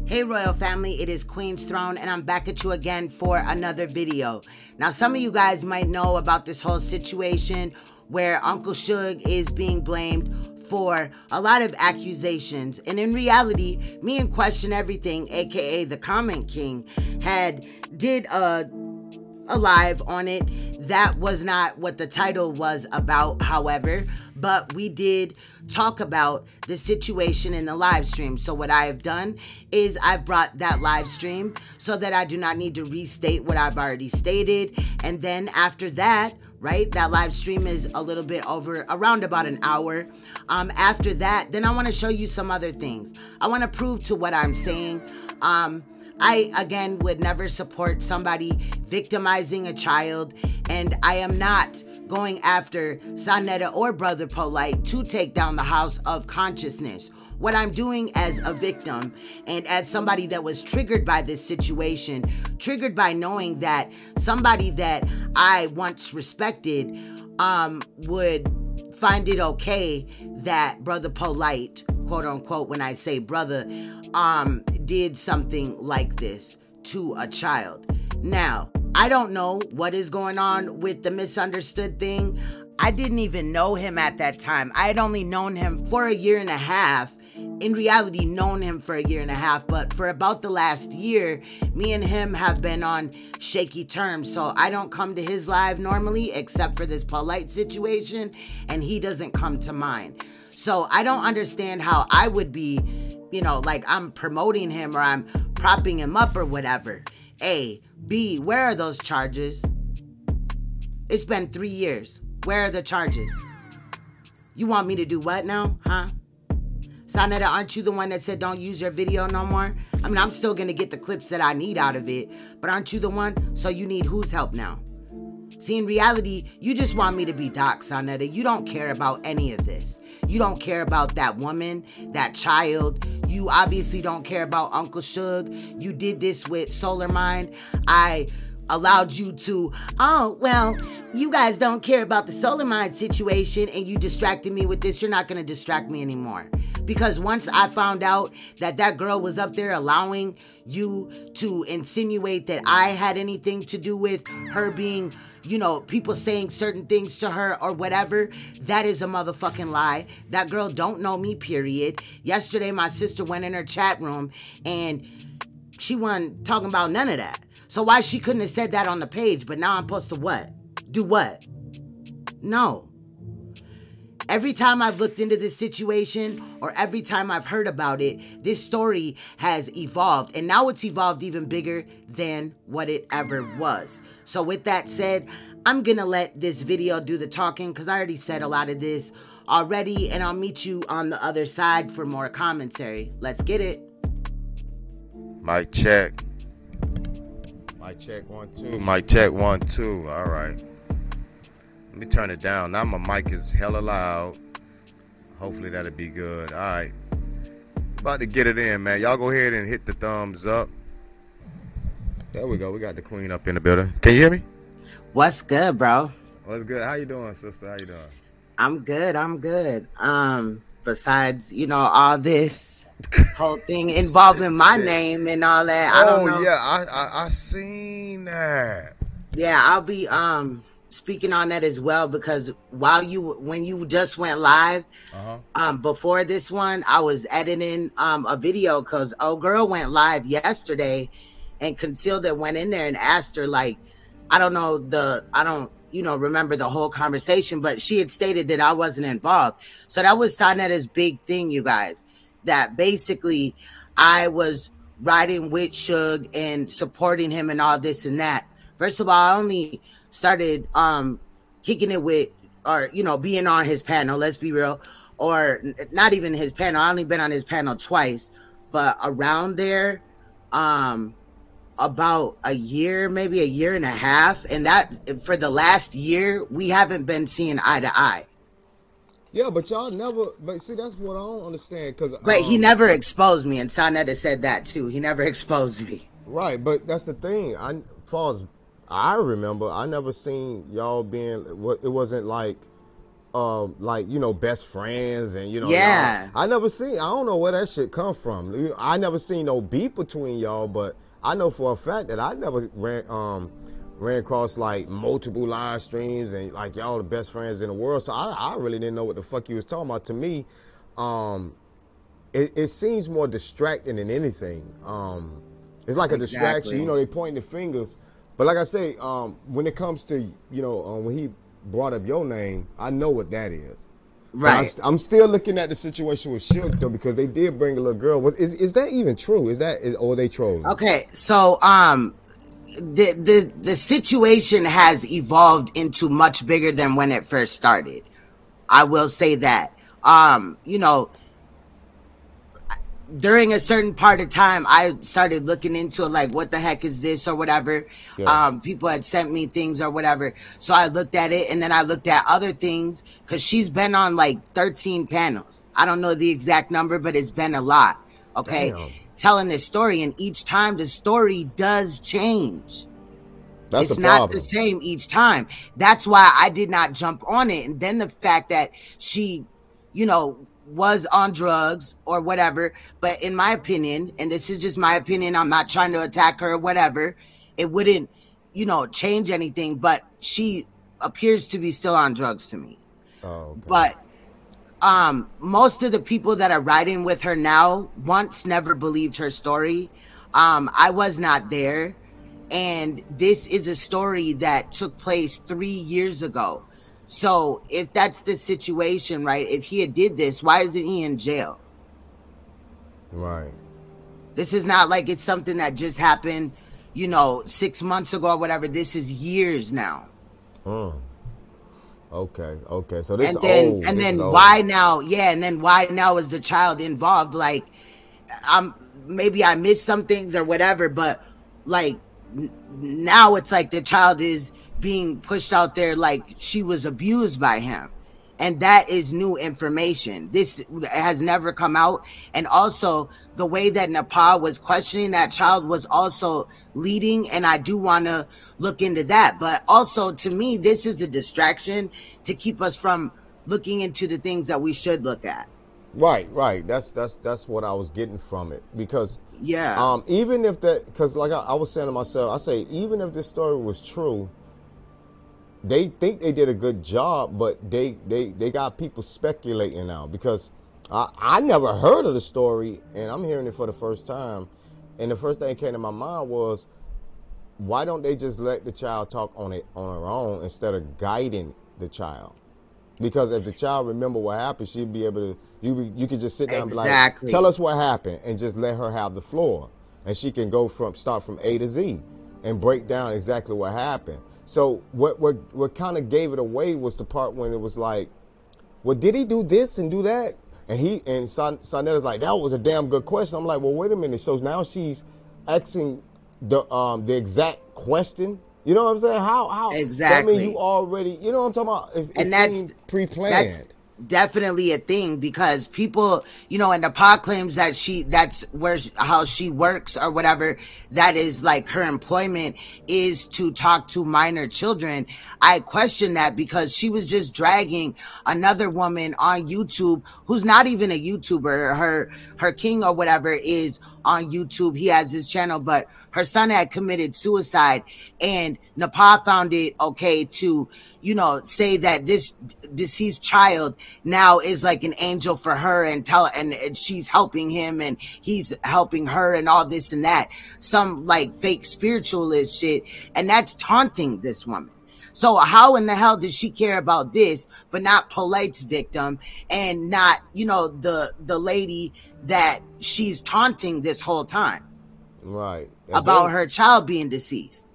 Hey Royal Family, it is Queen's Throne and I'm back at you again for another video. Now some of you guys might know about this whole situation where Uncle Suge is being blamed for a lot of accusations, and in reality, me and Question Everything, aka the Comment King, did a live on it. That was not what the title was about, however, but we did talk about the situation in the live stream. So what I have done is I've brought that live stream so that I do not need to restate what I've already stated. And then after that, right, that live stream is a little bit over, around about an hour. After that, then I want to show you some other things. I want to prove to what I'm saying. I, again, would never support somebody victimizing a child, and I am not going after SANETER or Brother POLIGHT to take down the house of consciousness. What I'm doing as a victim and as somebody that was triggered by this situation, triggered by knowing that somebody that I once respected would find it okay that Brother POLIGHT, quote unquote, when I say brother, did something like this to a child. Now, I don't know what is going on with the misunderstood thing. I didn't even know him at that time. I had only known him for a year and a half. In reality, known him for a year and a half, but for about the last year, me and him have been on shaky terms. So I don't come to his live normally, except for this POLIGHT situation, and he doesn't come to mine. So I don't understand how I would be, you know, like I'm promoting him or I'm propping him up or whatever. A. B. Where are those charges? It's been 3 years. Where are the charges? You want me to do what now, huh? SANETER, aren't you the one that said don't use your video no more? I mean, I'm still going to get the clips that I need out of it, but aren't you the one? So you need whose help now? See, in reality, you just want me to be doxxed, SANETER. You don't care about any of this. You don't care about that woman, that child. You obviously don't care about Uncle Suge. You did this with Solar Mind. I allowed you to, oh, well, you guys don't care about the Solar Mind situation and you distracted me with this. You're not going to distract me anymore. Because once I found out that that girl was up there allowing you to insinuate that I had anything to do with her being, you know, people saying certain things to her or whatever, that is a motherfucking lie. That girl don't know me, period. Yesterday, my sister went in her chat room and she wasn't talking about none of that. So why she couldn't have said that on the page, but now I'm supposed to what? Do what? No. Every time I've looked into this situation or every time I've heard about it, this story has evolved. And now it's evolved even bigger than what it ever was. So with that said, I'm going to let this video do the talking because I already said a lot of this already. And I'll meet you on the other side for more commentary. Let's get it. Mic check. Mic check 1 2. Mic check 1 2. All right. Let me turn it down. Now my mic is hella loud. Hopefully that'll be good. All right. About to get it in, man. Y'all go ahead and hit the thumbs up. There we go. We got the queen up in the building. Can you hear me? What's good, bro? What's good? How you doing, sister? How you doing? I'm good. I'm good. Besides, you know, all this whole thing involving my name and all that. I don't know. Yeah, I seen that. Yeah, I'll be speaking on that as well because when you just went live, before this one, I was editing a video because old girl went live yesterday and Concealed It went in there and asked her, like, I don't remember the whole conversation, but she had stated that I wasn't involved. So that was SANETER's big thing, you guys, that basically I was riding with Suge and supporting him and all this and that. First of all, I only started kicking it with, or, you know, being on his panel, let's be real, or not even his panel. I only been on his panel twice, but around there, about a year, maybe a year and a half. And that for the last year, we haven't been seeing eye to eye. Yeah, but y'all never, but see, that's what I don't understand. But he never exposed me, and SANETER said that too. He never exposed me. Right, but that's the thing. As far as I remember, I never seen y'all being, it wasn't like like, you know, best friends and, you know, y'all. Yeah. I don't know where that shit come from. I never seen no beef between y'all, but I know for a fact that I never ran across like multiple live streams and like y'all the best friends in the world. So I really didn't know what the fuck you was talking about. To me, it seems more distracting than anything. It's like a distraction. You know, they pointing the fingers. But like I say, when it comes to, you know, when he brought up your name, I know what that is. Right. I'm still looking at the situation with Shook though, because they did bring a little girl. Is that even true? Or are they trolling? Okay, so the situation has evolved into much bigger than when it first started. I will say that. You know, during a certain part of time, I started looking into it, like, what the heck is this or whatever. Yeah. People had sent me things or whatever. So I looked at it, and then I looked at other things, because she's been on like 13 panels. I don't know the exact number, but it's been a lot. Okay. Damn. Telling this story, and each time the story does change. It's not the same each time. That's why I did not jump on it. And then the fact that she, you know, was on drugs or whatever, but in my opinion, and this is just my opinion, I'm not trying to attack her or whatever, it wouldn't, you know, change anything, but she appears to be still on drugs to me. Oh, okay. But most of the people that are riding with her now once never believed her story. I was not there, and this is a story that took place 3 years ago. So if that's the situation, right, if he had did this, why isn't he in jail? Right. This is not like it's something that just happened, you know, 6 months ago or whatever. This is years now. Okay. So this and then why now? Yeah, and then why now is the child involved? Like, maybe I missed some things or whatever, but like now it's like the child is being pushed out there like she was abused by him, and that is new information. This has never come out. And also the way that NAPAH was questioning that child was also leading, and I do want to look into that. But also, to me, this is a distraction to keep us from looking into the things that we should look at. Right. That's what I was getting from it, because even if that, because like I was saying to myself, I say, even if this story was true, they think they did a good job, but they got people speculating now, because I never heard of the story and I'm hearing it for the first time. And the first thing that came to my mind was, why don't they just let the child talk on her own instead of guiding the child? Because if the child remember what happened, she'd be able to, you could just sit down and be like, tell us what happened, and just let her have the floor. And she can start from A to Z and break down exactly what happened. So what kind of gave it away was the part when it was like, well, did he do this and do that? And SANETER's like, that was a damn good question. I'm like, well, wait a minute. So now she's asking the exact question. You know what I'm saying? How exactly? That means you already, you know what I'm talking about? And that's pre-planned. That's definitely a thing, because people, you know, and NAPAH claims that that's how she works or whatever. That is like her employment is to talk to minor children. I question that, because she was just dragging another woman on YouTube who's not even a YouTuber. Her king or whatever is on YouTube. He has his channel, but her son had committed suicide, and NAPAH found it okay to, you know, say that this deceased child now is like an angel for her, and she's helping him and he's helping her and all this and that. Some like fake spiritualist shit. And that's taunting this woman. So how in the hell did she care about this, but not POLIGHT's victim, and not, you know, the lady that she's taunting this whole time? Right. About her child being deceased.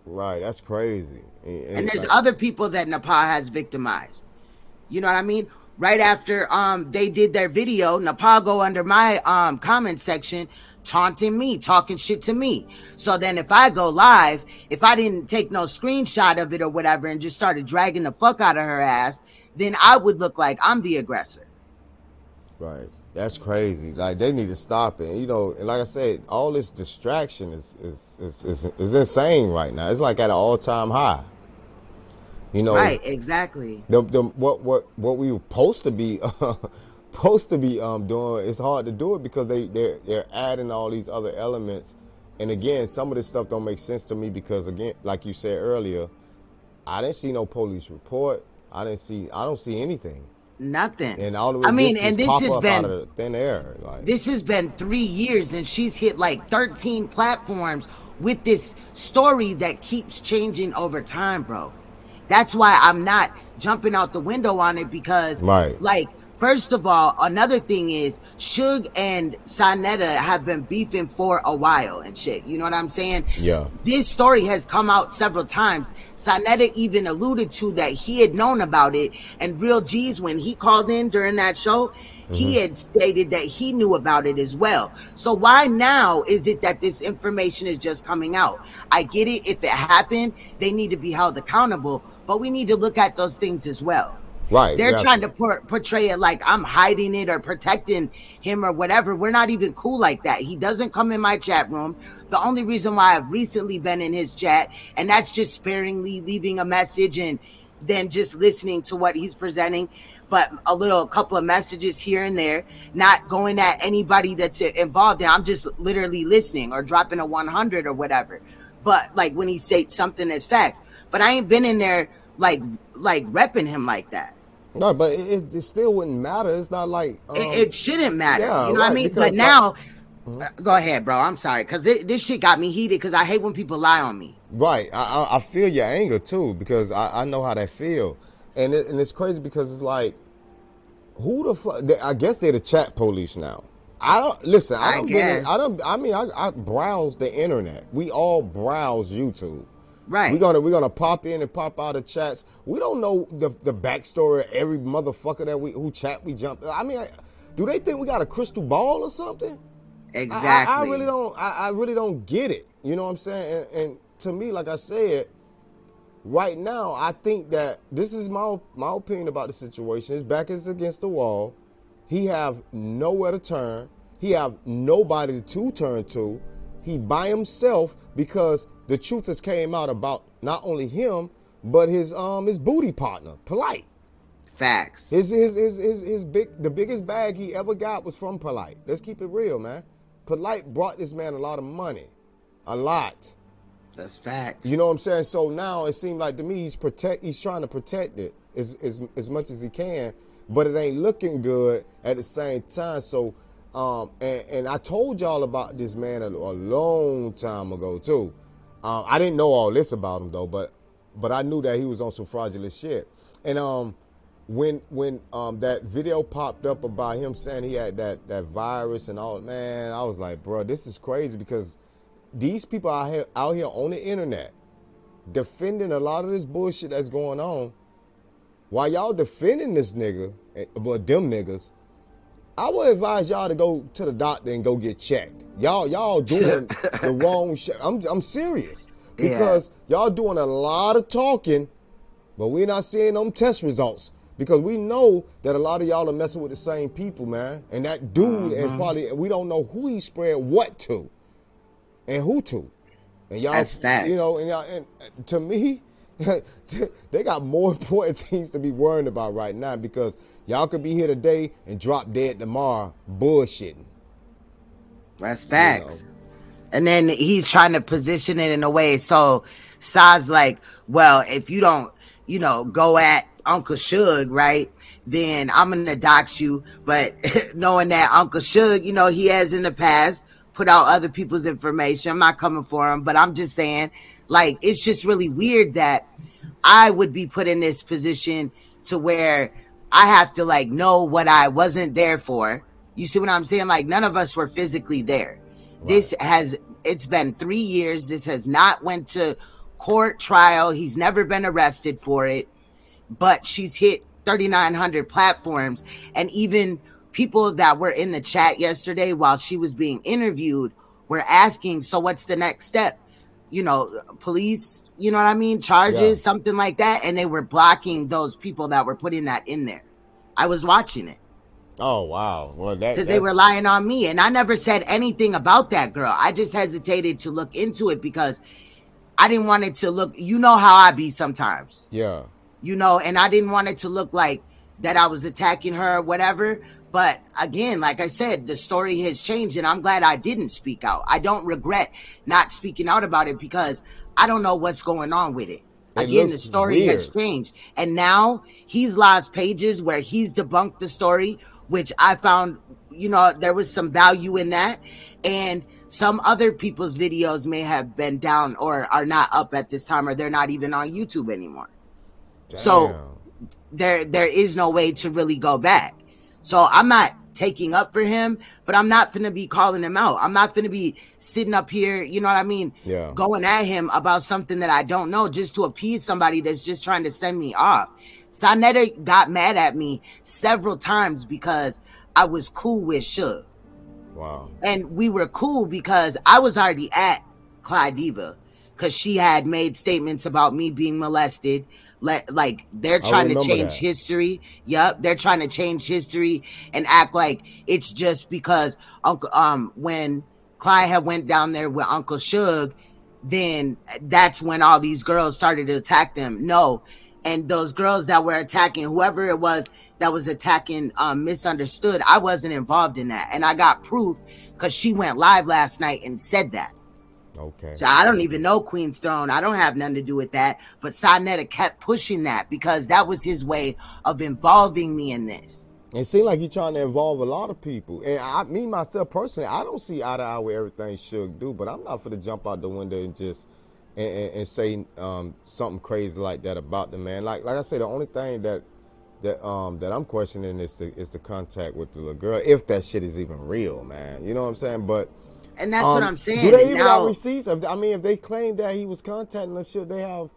Right. That's crazy. And there's other people that NAPAH has victimized. You know what I mean? Right after they did their video, NAPAH go under my comment section taunting me, talking shit to me. So then if I go live, if I didn't take no screenshot of it or whatever and just started dragging the fuck out of her ass, then I would look like I'm the aggressor. Right. That's crazy. Like, they need to stop it. You know, and like I said, all this distraction is insane right now. It's like at an all-time high. You know, Right, exactly. What we were supposed to be doing, it's hard to do it because they're adding all these other elements. And again, some of this stuff don't make sense to me because, again, like you said earlier, I didn't see no police report. I don't see anything. Nothing. And all of I it, mean, this and just this pop has up been out of thin air. Like, this has been 3 years, and she's hit like 13 platforms with this story that keeps changing over time, bro. That's why I'm not jumping out the window on it because, right. like, first of all, another thing is Suge and SANETER have been beefing for a while and shit. You know what I'm saying? Yeah. This story has come out several times. SANETER even alluded to that he had known about it, and Real G's, when he called in during that show, he had stated that he knew about it as well. So why now is it that this information is just coming out? I get it. If it happened, they need to be held accountable, but we need to look at those things as well. Right. They're trying to portray it like I'm hiding it or protecting him or whatever. We're not even cool like that. He doesn't come in my chat room. The only reason why I've recently been in his chat, and that's just sparingly leaving a message and then just listening to what he's presenting, but a couple of messages here and there, not going at anybody that's involved in. I'm just literally listening or dropping a 100 or whatever. But like when he says something as facts, but I ain't been in there like repping him like that. No, but it still wouldn't matter. It's not like it shouldn't matter. Yeah, you know what I mean? But now, go ahead, bro. I'm sorry, because this shit got me heated because I hate when people lie on me. Right. I feel your anger too because I know how that feel, and it's crazy because it's like, who the fuck? I guess they're the chat police now. I don't listen. I browse the internet. We all browse YouTube. Right. We're gonna pop in and pop out of chats. We don't know the backstory of every motherfucker who chat we jump. I mean, do they think we got a crystal ball or something? Exactly. I really don't. I really don't get it. You know what I'm saying? And to me, like I said, right now, I think that this is my opinion about the situation. His back is against the wall. He have nowhere to turn. He have nobody to turn to. He by himself because the truth has came out about not only him but his booty partner, POLIGHT. Facts. The biggest bag he ever got was from POLIGHT. Let's keep it real, man. POLIGHT brought this man a lot of money, a lot. That's facts. You know what I'm saying? So now it seems like to me he's trying to protect it as much as he can, but it ain't looking good at the same time. So and I told y'all about this man a long time ago too. I didn't know all this about him though, but I knew that he was on some fraudulent shit. And when that video popped up about him saying he had that virus and all, man, I was like, bro, this is crazy because these people out here on the internet defending a lot of this bullshit that's going on. While y'all defending this nigga, well, them niggas, I would advise y'all to go to the doctor and go get checked. Y'all doing the wrong shit. I'm serious. Because y'all doing a lot of talking, but we're not seeing them test results. Because we know that a lot of y'all are messing with the same people, man. And that dude, and probably, we don't know who he spread what to and who to. And y'all, that's facts. You know, and to me, they got more important things to be worrying about right now because y'all could be here today and drop dead tomorrow bullshitting. That's facts. You know? And then he's trying to position it in a way so Sa's like, well, if you don't, go at Uncle Suge, right, then I'm going to dox you. But knowing that Uncle Suge, he has in the past put out other people's information. I'm not coming for him, but I'm just saying, like, it's just really weird that I would be put in this position to where I have to, like, know what I wasn't there for. You see what I'm saying? Like, none of us were physically there. Right. It's been 3 years. This has not went to court trial. He's never been arrested for it, but she's hit 3,900 platforms. And even people that were in the chat yesterday while she was being interviewed were asking, so what's the next step? Police, you know what I mean? Charges, something like that. And they were blocking those people that were putting that in there. I was watching it. Oh, wow. Well, because they were lying on me. And I never said anything about that girl. I just hesitated to look into it because I didn't want it to look, how I be sometimes. Yeah. you know, and I didn't want it to look like that I was attacking her or whatever. But again, like I said, the story has changed, and I'm glad I didn't speak out. I don't regret not speaking out about it because I don't know what's going on with it. Again, the story has changed, and now he's lost pages where he's debunked the story, which I found, you know, there was some value in that. And some other people's videos may have been down or are not up at this time, or they're not even on YouTube anymore. Damn. So there is no way to really go back. So I'm not taking up for him, but I'm not finna be calling him out. I'm not finna be sitting up here, you know what I mean? Yeah. Going at him about something that I don't know just to appease somebody that's just trying to send me off. SANETER got mad at me several times because I was cool with Suge. Wow. And we were cool because I was already at Clyde Diva because she had made statements about me being molested. Like they're trying to change history. Yep, they're trying to change history and act like it's just because when Clyde had went down there with Uncle Suge, then that's when all these girls started to attack them. No, and those girls that were attacking whoever it was that was attacking Misunderstood, I wasn't involved in that, and I got proof because she went live last night and said that. Okay. So I don't even know Queen's Throne. I don't have nothing to do with that. But SANETER kept pushing that because that was his way of involving me in this. It seems like he's trying to involve a lot of people. And me, myself, personally, I don't see eye to eye with everything Suge do, but I'm not for to jump out the window and just and say something crazy like that about the man. Like I say, the only thing that I'm questioning is the contact with the little girl, if that shit is even real, man. You know what I'm saying? But and that's what I'm saying. Do they even have receipts? I mean, if they claim that he was contacting us, should they have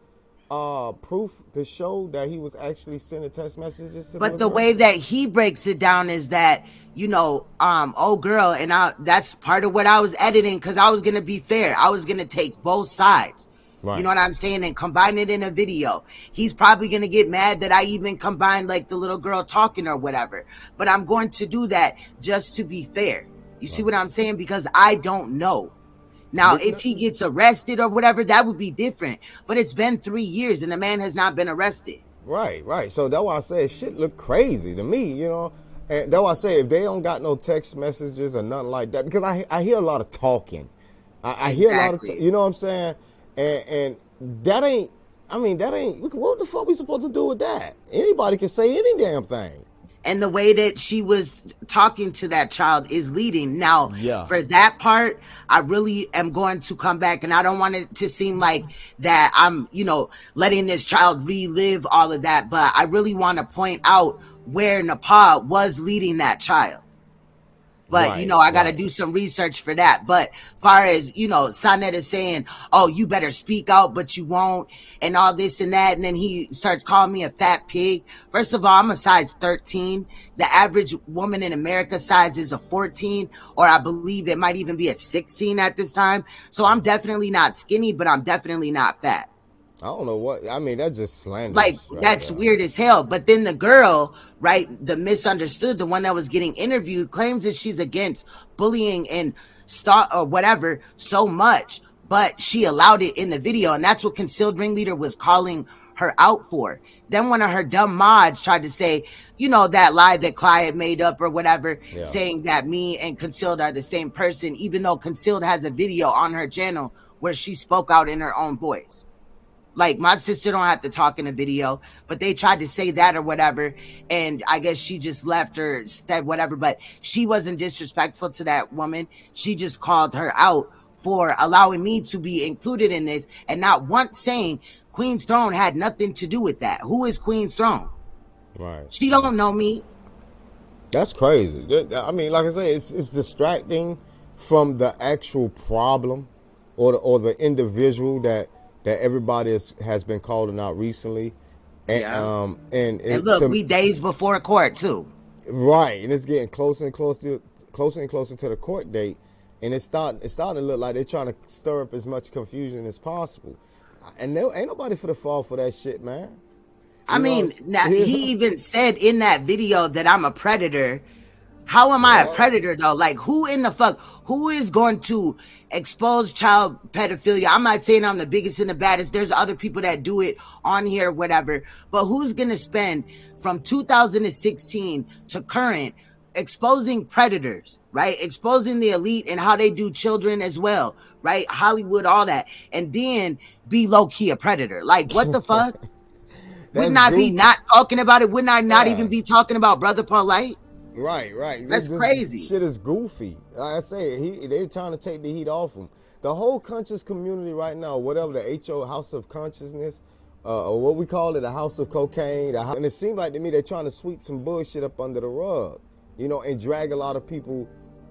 proof to show that he was actually sending text messages to But the way that he breaks it down is that, you know, oh girl, and that's part of what I was editing because I was going to be fair. I was going to take both sides. Right. You know what I'm saying? And combine it in a video. He's probably going to get mad that I even combined like the little girl talking or whatever. But I'm going to do that just to be fair. You see what I'm saying? Because I don't know. Now, if he gets arrested or whatever, that would be different. But it's been 3 years and the man has not been arrested. Right, right. So that's why I say shit look crazy to me, you know. And that's why I say if they don't got no text messages or nothing like that, because I hear a lot of talking. I hear a lot of, you know what I'm saying? And that ain't, I mean, that ain't, what the fuck we supposed to do with that? Anybody can say any damn thing. And the way that she was talking to that child is leading. Now, for that part, I really am going to come back, and I don't want it to seem like that I'm, you know, letting this child relive all of that. But I really want to point out where NAPAH was leading that child. But, you know, I got to do some research for that. But far as, you know, SANETER saying, oh, you better speak out, but you won't, and all this and that. And then he starts calling me a fat pig. First of all, I'm a size 13. The average woman in America size is a 14, or I believe it might even be a 16 at this time. So I'm definitely not skinny, but I'm definitely not fat. I don't know what, I mean, that's just slander. Like, that's weird as hell. But then the girl, right, the Misunderstood, the one that was getting interviewed, claims that she's against bullying and or whatever so much, but she allowed it in the video. And that's what Concealed Ringleader was calling her out for. Then one of her dumb mods tried to say, you know, that lie that Clyde made up or whatever, saying that me and Concealed are the same person, even though Concealed has a video on her channel where she spoke out in her own voice. Like, my sister don't have to talk in a video, but they tried to say that or whatever, and I guess she just left or said whatever, but she wasn't disrespectful to that woman. She just called her out for allowing me to be included in this, and not once saying Queen's Throne had nothing to do with that. Who is Queen's Throne? Right. She don't know me. That's crazy. I mean, like I say, it's distracting from the actual problem or the individual that everybody has been calling out recently. And, and look, we days before court too. Right. And it's getting closer and closer to the court date. And it's starting to look like they're trying to stir up as much confusion as possible. And there ain't nobody for the fall for that shit, man. I mean, now, he even said in that video that I'm a predator, How am I a predator though? Like, who in the fuck, who is going to expose child pedophilia? I'm not saying I'm the biggest and the baddest. There's other people that do it on here, whatever. But who's going to spend from 2016 to current exposing predators, right? Exposing the elite and how they do children as well, right? Hollywood, all that. And then be low-key a predator. Like, what the fuck? Wouldn't I be not talking about it? Wouldn't I not even be talking about Brother POLIGHT? Right. That's crazy. Shit is goofy. Like I say, they're trying to take the heat off him. The whole conscious community right now, whatever the HO House of Consciousness, or what we call it, a House of Cocaine, and it seems like to me they're trying to sweep some bullshit up under the rug, you know, and drag a lot of people,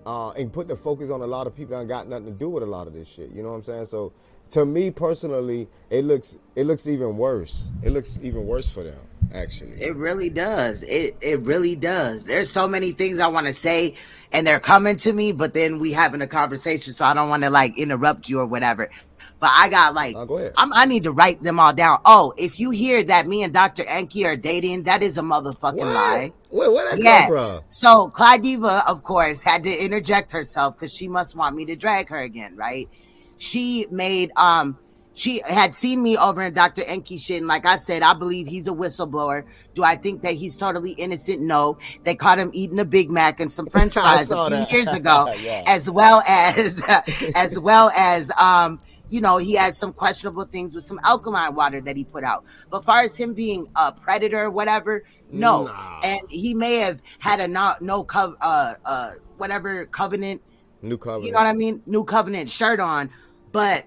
and put the focus on a lot of people that got nothing to do with a lot of this shit. You know what I'm saying? So to me personally, it looks even worse. It looks even worse for them. Actually, it really does. It really does. There's so many things I want to say, and they're coming to me, but then we having a conversation, so I don't want to like interrupt you or whatever. But I got like, go ahead. I need to write them all down. Oh, if you hear that me and Dr. Enki are dating, that is a motherfucking lie. Wait, where that come from? So Clyde Diva, of course, had to interject herself because she must want me to drag her again, right? She made she had seen me over in Dr. Enki shit, and like I said, I believe he's a whistleblower. Do I think that he's totally innocent? No. They caught him eating a Big Mac and some French fries a few years ago, as well as you know, he has some questionable things with some alkaline water that he put out. But as far as him being a predator or whatever, no. And he may have had a covenant, new covenant, you know what I mean, new covenant shirt on, but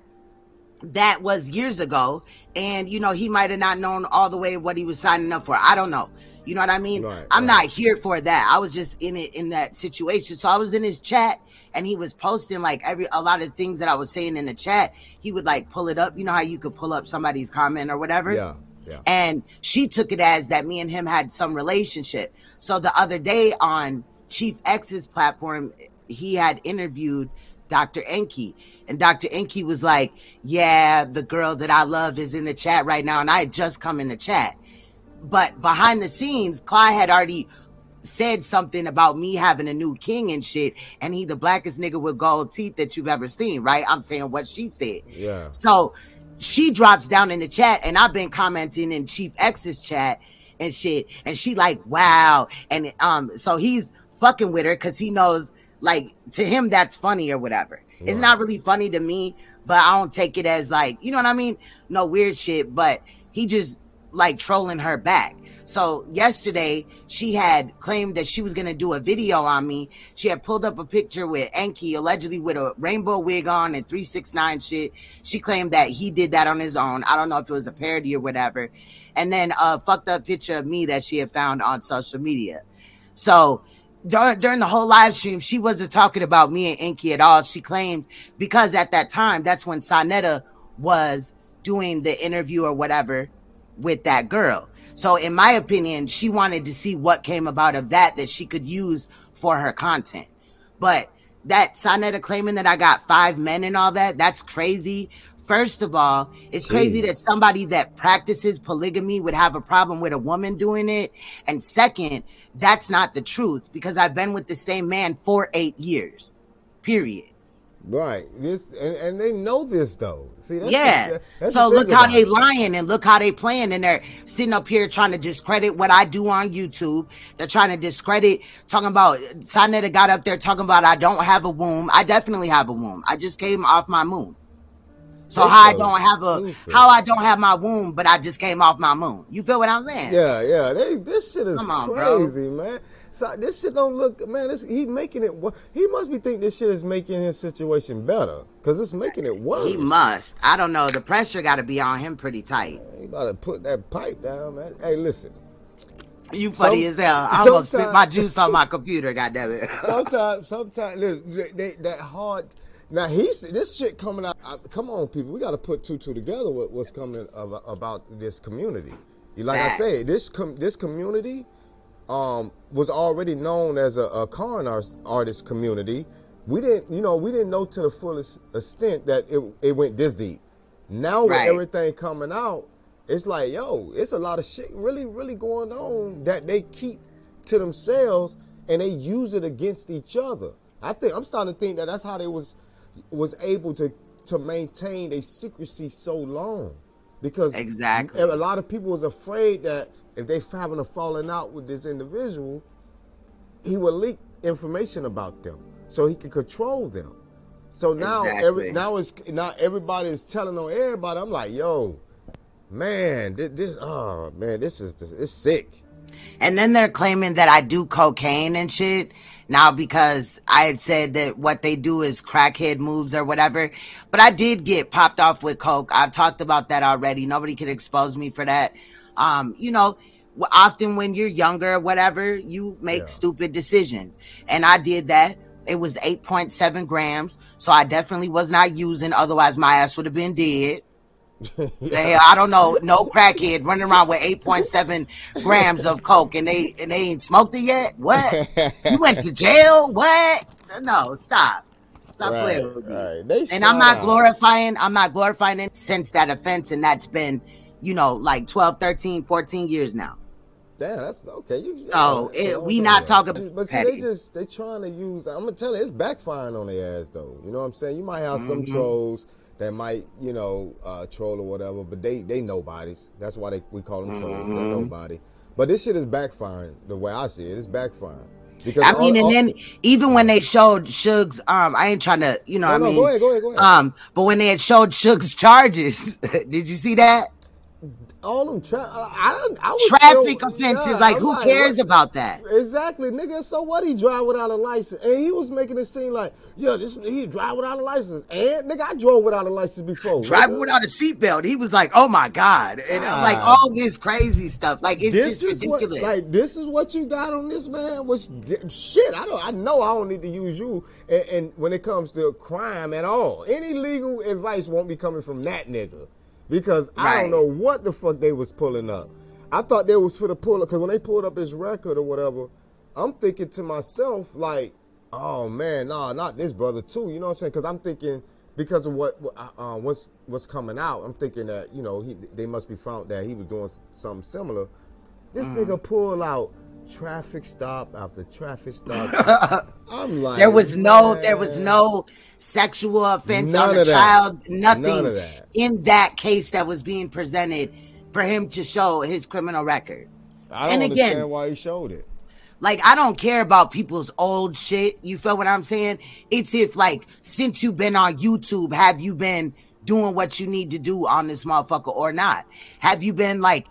that was years ago, and you know, he might have not known all the way what he was signing up for. I don't know. You know what I mean? I'm not here for that. I was just in that situation. So I was in his chat, and he was posting like a lot of things that I was saying in the chat. He would like pull it up. You know how you could pull up somebody's comment or whatever? Yeah. And she took it as that me and him had some relationship. So the other day on Chief X's platform, he had interviewed Dr. Enki, and Dr. Enki was like, yeah, the girl that I love is in the chat right now, and I had just come in the chat. But behind the scenes, Clyde had already said something about me having a new king and shit, and he the blackest nigga with gold teeth that you've ever seen, right? I'm saying what she said. Yeah. So she drops down in the chat, and I've been commenting in Chief X's chat and shit, and she like, wow. And so he's fucking with her because he knows, like, to him that's funny or whatever. Right. It's not really funny to me, but I don't take it as like, you know what I mean? No weird shit, but he just like trolling her back. So yesterday she had claimed that she was going to do a video on me. She had pulled up a picture with Enki, allegedly with a rainbow wig on and 369 shit. She claimed that he did that on his own. I don't know if it was a parody or whatever. And then a fucked up picture of me that she had found on social media. So during the whole live stream, she wasn't talking about me and Enki at all. She claimed because at that time, that's when SANETER was doing the interview or whatever with that girl. So in my opinion, she wanted to see what came about of that she could use for her content. But that SANETER claiming that I got 5 men and all that, that's crazy. First of all, it's crazy that somebody that practices polygamy would have a problem with a woman doing it. And second, that's not the truth, because I've been with the same man for 8 years, period. Right. This and they know this though. See, that's so look how they lying and look how they playing, and they're sitting up here trying to discredit what I do on YouTube. They're trying to discredit, talking about SANETER got up there talking about I don't have a womb. I definitely have a womb. I just came off my moon. So how I don't have my womb, but I just came off my moon. You feel what I'm saying? Yeah. This shit is crazy, man. So this shit don't look, man. He making it. He must be thinking this shit is making his situation better, because it's making it worse. He must. I don't know. The pressure got to be on him pretty tight. Man, he about to put that pipe down, man. Hey, listen. You funny as hell. I almost spit my juice on my computer. Goddammit. Sometimes, listen, that hard. Now this shit coming out. Come on, people. We got to put two together with what's coming about this community. Like I said, this community was already known as a con artist community. We didn't know to the fullest extent that it went this deep. Now with everything coming out, it's like, yo, it's a lot of shit really, really going on that they keep to themselves, and they use it against each other. I'm starting to think that that's how they was able to maintain their secrecy so long, because exactly a lot of people was afraid that if they having a falling out with this individual, he would leak information about them so he could control them. So now now everybody is telling on everybody. I'm like, yo, man, this is sick. And then they're claiming that I do cocaine and shit now because I had said that what they do is crackhead moves or whatever. But I did get popped off with coke. I've talked about that already. Nobody could expose me for that. You know, often when you're younger or whatever, you make stupid decisions. And I did that. It was 8.7 grams. So I definitely was not using. Otherwise, my ass would have been dead. Hell, I don't know. No crackhead running around with 8.7 grams of coke and they ain't smoked it yet? What? You went to jail? What? No, stop. Stop playing with me. And I'm not glorifying it since that offense. And that's been, you know, like 12, 13, 14 years now. Damn, that's okay. We not talking about but see, they trying to use, I'm gonna tell you, it's backfiring on their ass though. You know what I'm saying? You might have some trolls that might, you know, troll or whatever, but they nobodies. That's why we call them trolls. They're nobody. But this shit is backfiring the way I see it. It's backfiring. Because I mean, and then even when they showed Suge's, I ain't trying to, you know what I mean? Go ahead. But when they had showed Suge's charges, did you see that? All them traffic offenses, like who cares about that? Exactly, nigga. So what? He drive without a license, and he was making it seem like, yeah, he drive without a license, and nigga, I drove without a license before. Driving without a seatbelt, he was like, oh my god, and like all this crazy stuff, like it's just ridiculous. This is what you got on this man? Which shit? I know I don't need to use you, and when it comes to crime at all, any legal advice won't be coming from that nigga. Because I don't know what the fuck they was pulling up. I thought they was for the pull up, because when they pulled up his record or whatever, I'm thinking to myself, like, oh man, nah, not this brother too. You know what I'm saying? Because I'm thinking, because of what's coming out, I'm thinking that, you know, they must be found that he was doing something similar. This nigga pulled out traffic stop after traffic stop. I'm like, there was no sexual offense on a child, nothing in that case that was being presented for him to show his criminal record. I don't understand why he showed it. Like, I don't care about people's old shit. You feel what I'm saying? It's if, like, since you've been on YouTube, have you been doing what you need to do on this motherfucker or not? Have you been, like,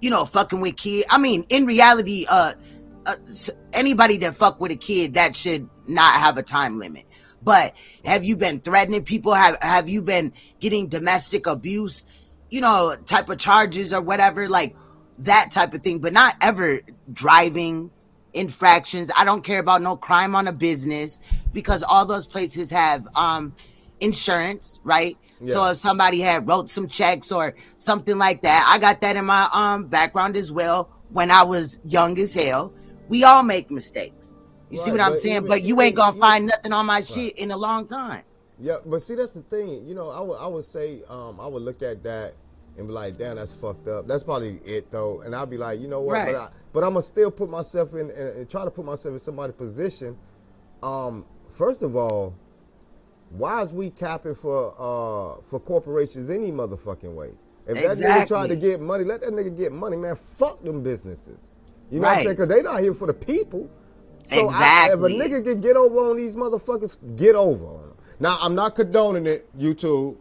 you know, fucking with kids? I mean, in reality, anybody that fuck with a kid, that should not have a time limit. But have you been threatening people? Have you been getting domestic abuse, you know, type of charges or whatever, like that type of thing, but not ever driving infractions. I don't care about no crime on a business, because all those places have insurance, right? Yeah. So if somebody had wrote some checks or something like that, I got that in my background as well. When I was young as hell, we all make mistakes. You see what I'm saying? But you ain't gonna find nothing on my shit in a long time. Yeah, but see, that's the thing. You know, I would say, I would look at that and be like, damn, that's fucked up. That's probably it, though. And I'll be like, you know what? Right. But I'm gonna still put myself in and try to put myself in somebody's position. First of all, why is we capping for corporations any motherfucking way? If that nigga trying to get money, let that nigga get money, man. Fuck them businesses. You know what I'm saying? Because they not here for the people. So if a nigga can get over on these motherfuckers, get over on them. Now, I'm not condoning it, YouTube.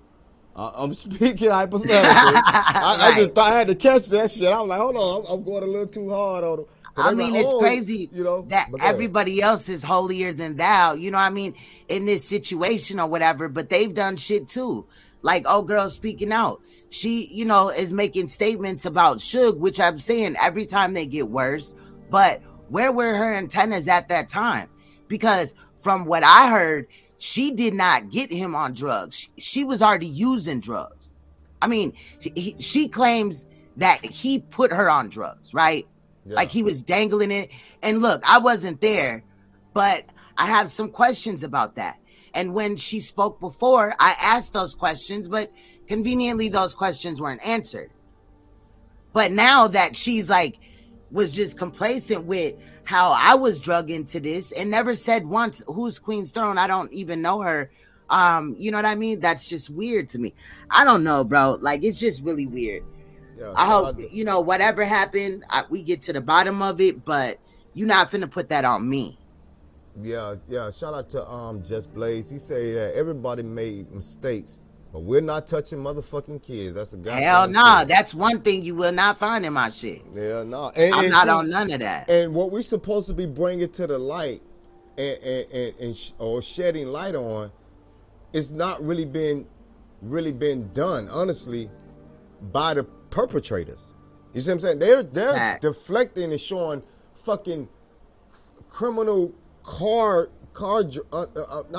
I'm speaking hypothetically. I just thought I had to catch that shit. I'm like, hold on, I'm going a little too hard on them. I mean, it's crazy, you know, that everybody else is holier than thou, you know what I mean, in this situation or whatever, but they've done shit too. Like, old girl speaking out. She, you know, is making statements about Suge, which I'm saying every time they get worse, but where were her antennas at that time? Because from what I heard, she did not get him on drugs. She was already using drugs. I mean, she claims that he put her on drugs, right? Yeah. Like he was dangling it. And look, I wasn't there, but I have some questions about that. And when she spoke before, I asked those questions, but conveniently those questions weren't answered. But now that she's like, was just complacent with how I was drug into this and never said once, who's Queen's Throne? I don't even know her. You know what I mean? That's just weird to me. I don't know, bro. Like, it's just really weird. Yeah, I hope, you know, whatever happened, we get to the bottom of it, but you're not finna put that on me. Yeah. Shout out to Just Blaze. He said that everybody made mistakes, but we're not touching motherfucking kids. That's a goddamn hell nah. That's one thing you will not find in my shit. Yeah, nah. I'm not on none of that. And what we're supposed to be bringing to the light or shedding light on, it's not really been done, honestly, by the perpetrators. You see what I'm saying? They're deflecting and showing fucking criminal not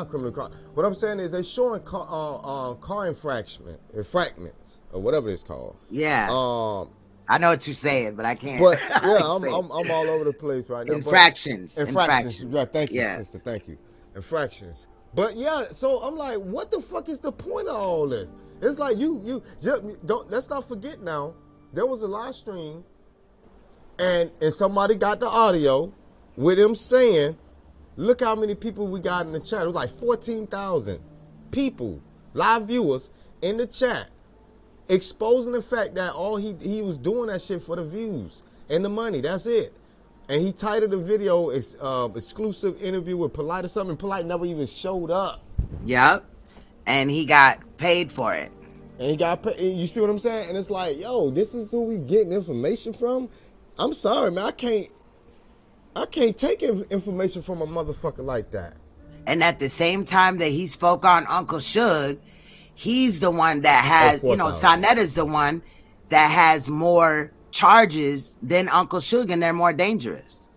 criminal car. What I'm saying is they're showing car infractions or whatever it's called. Yeah. I know what you're saying, but I can't. But yeah, I'm all over the place right now. Infractions. Yeah, thank you, sister. Thank you. Infractions. But yeah, so I'm like, what the fuck is the point of all this? It's like you don't. Let's not forget now. There was a live stream, and somebody got the audio with him saying, "Look how many people we got in the chat." It was like 14,000 people, live viewers in the chat, exposing the fact that all he was doing that shit for the views and the money. That's it. And he titled the video exclusive interview with POLIGHT or something. POLIGHT never even showed up. Yep. And he got paid for it. And he got paid. You see what I'm saying? And it's like, yo, this is who we getting information from? I'm sorry, man. I can't take information from a motherfucker like that. And at the same time that he spoke on Uncle Suge, he's the one that has, you know, SANETER's the one that has more charges than Uncle Suge, and they're more dangerous.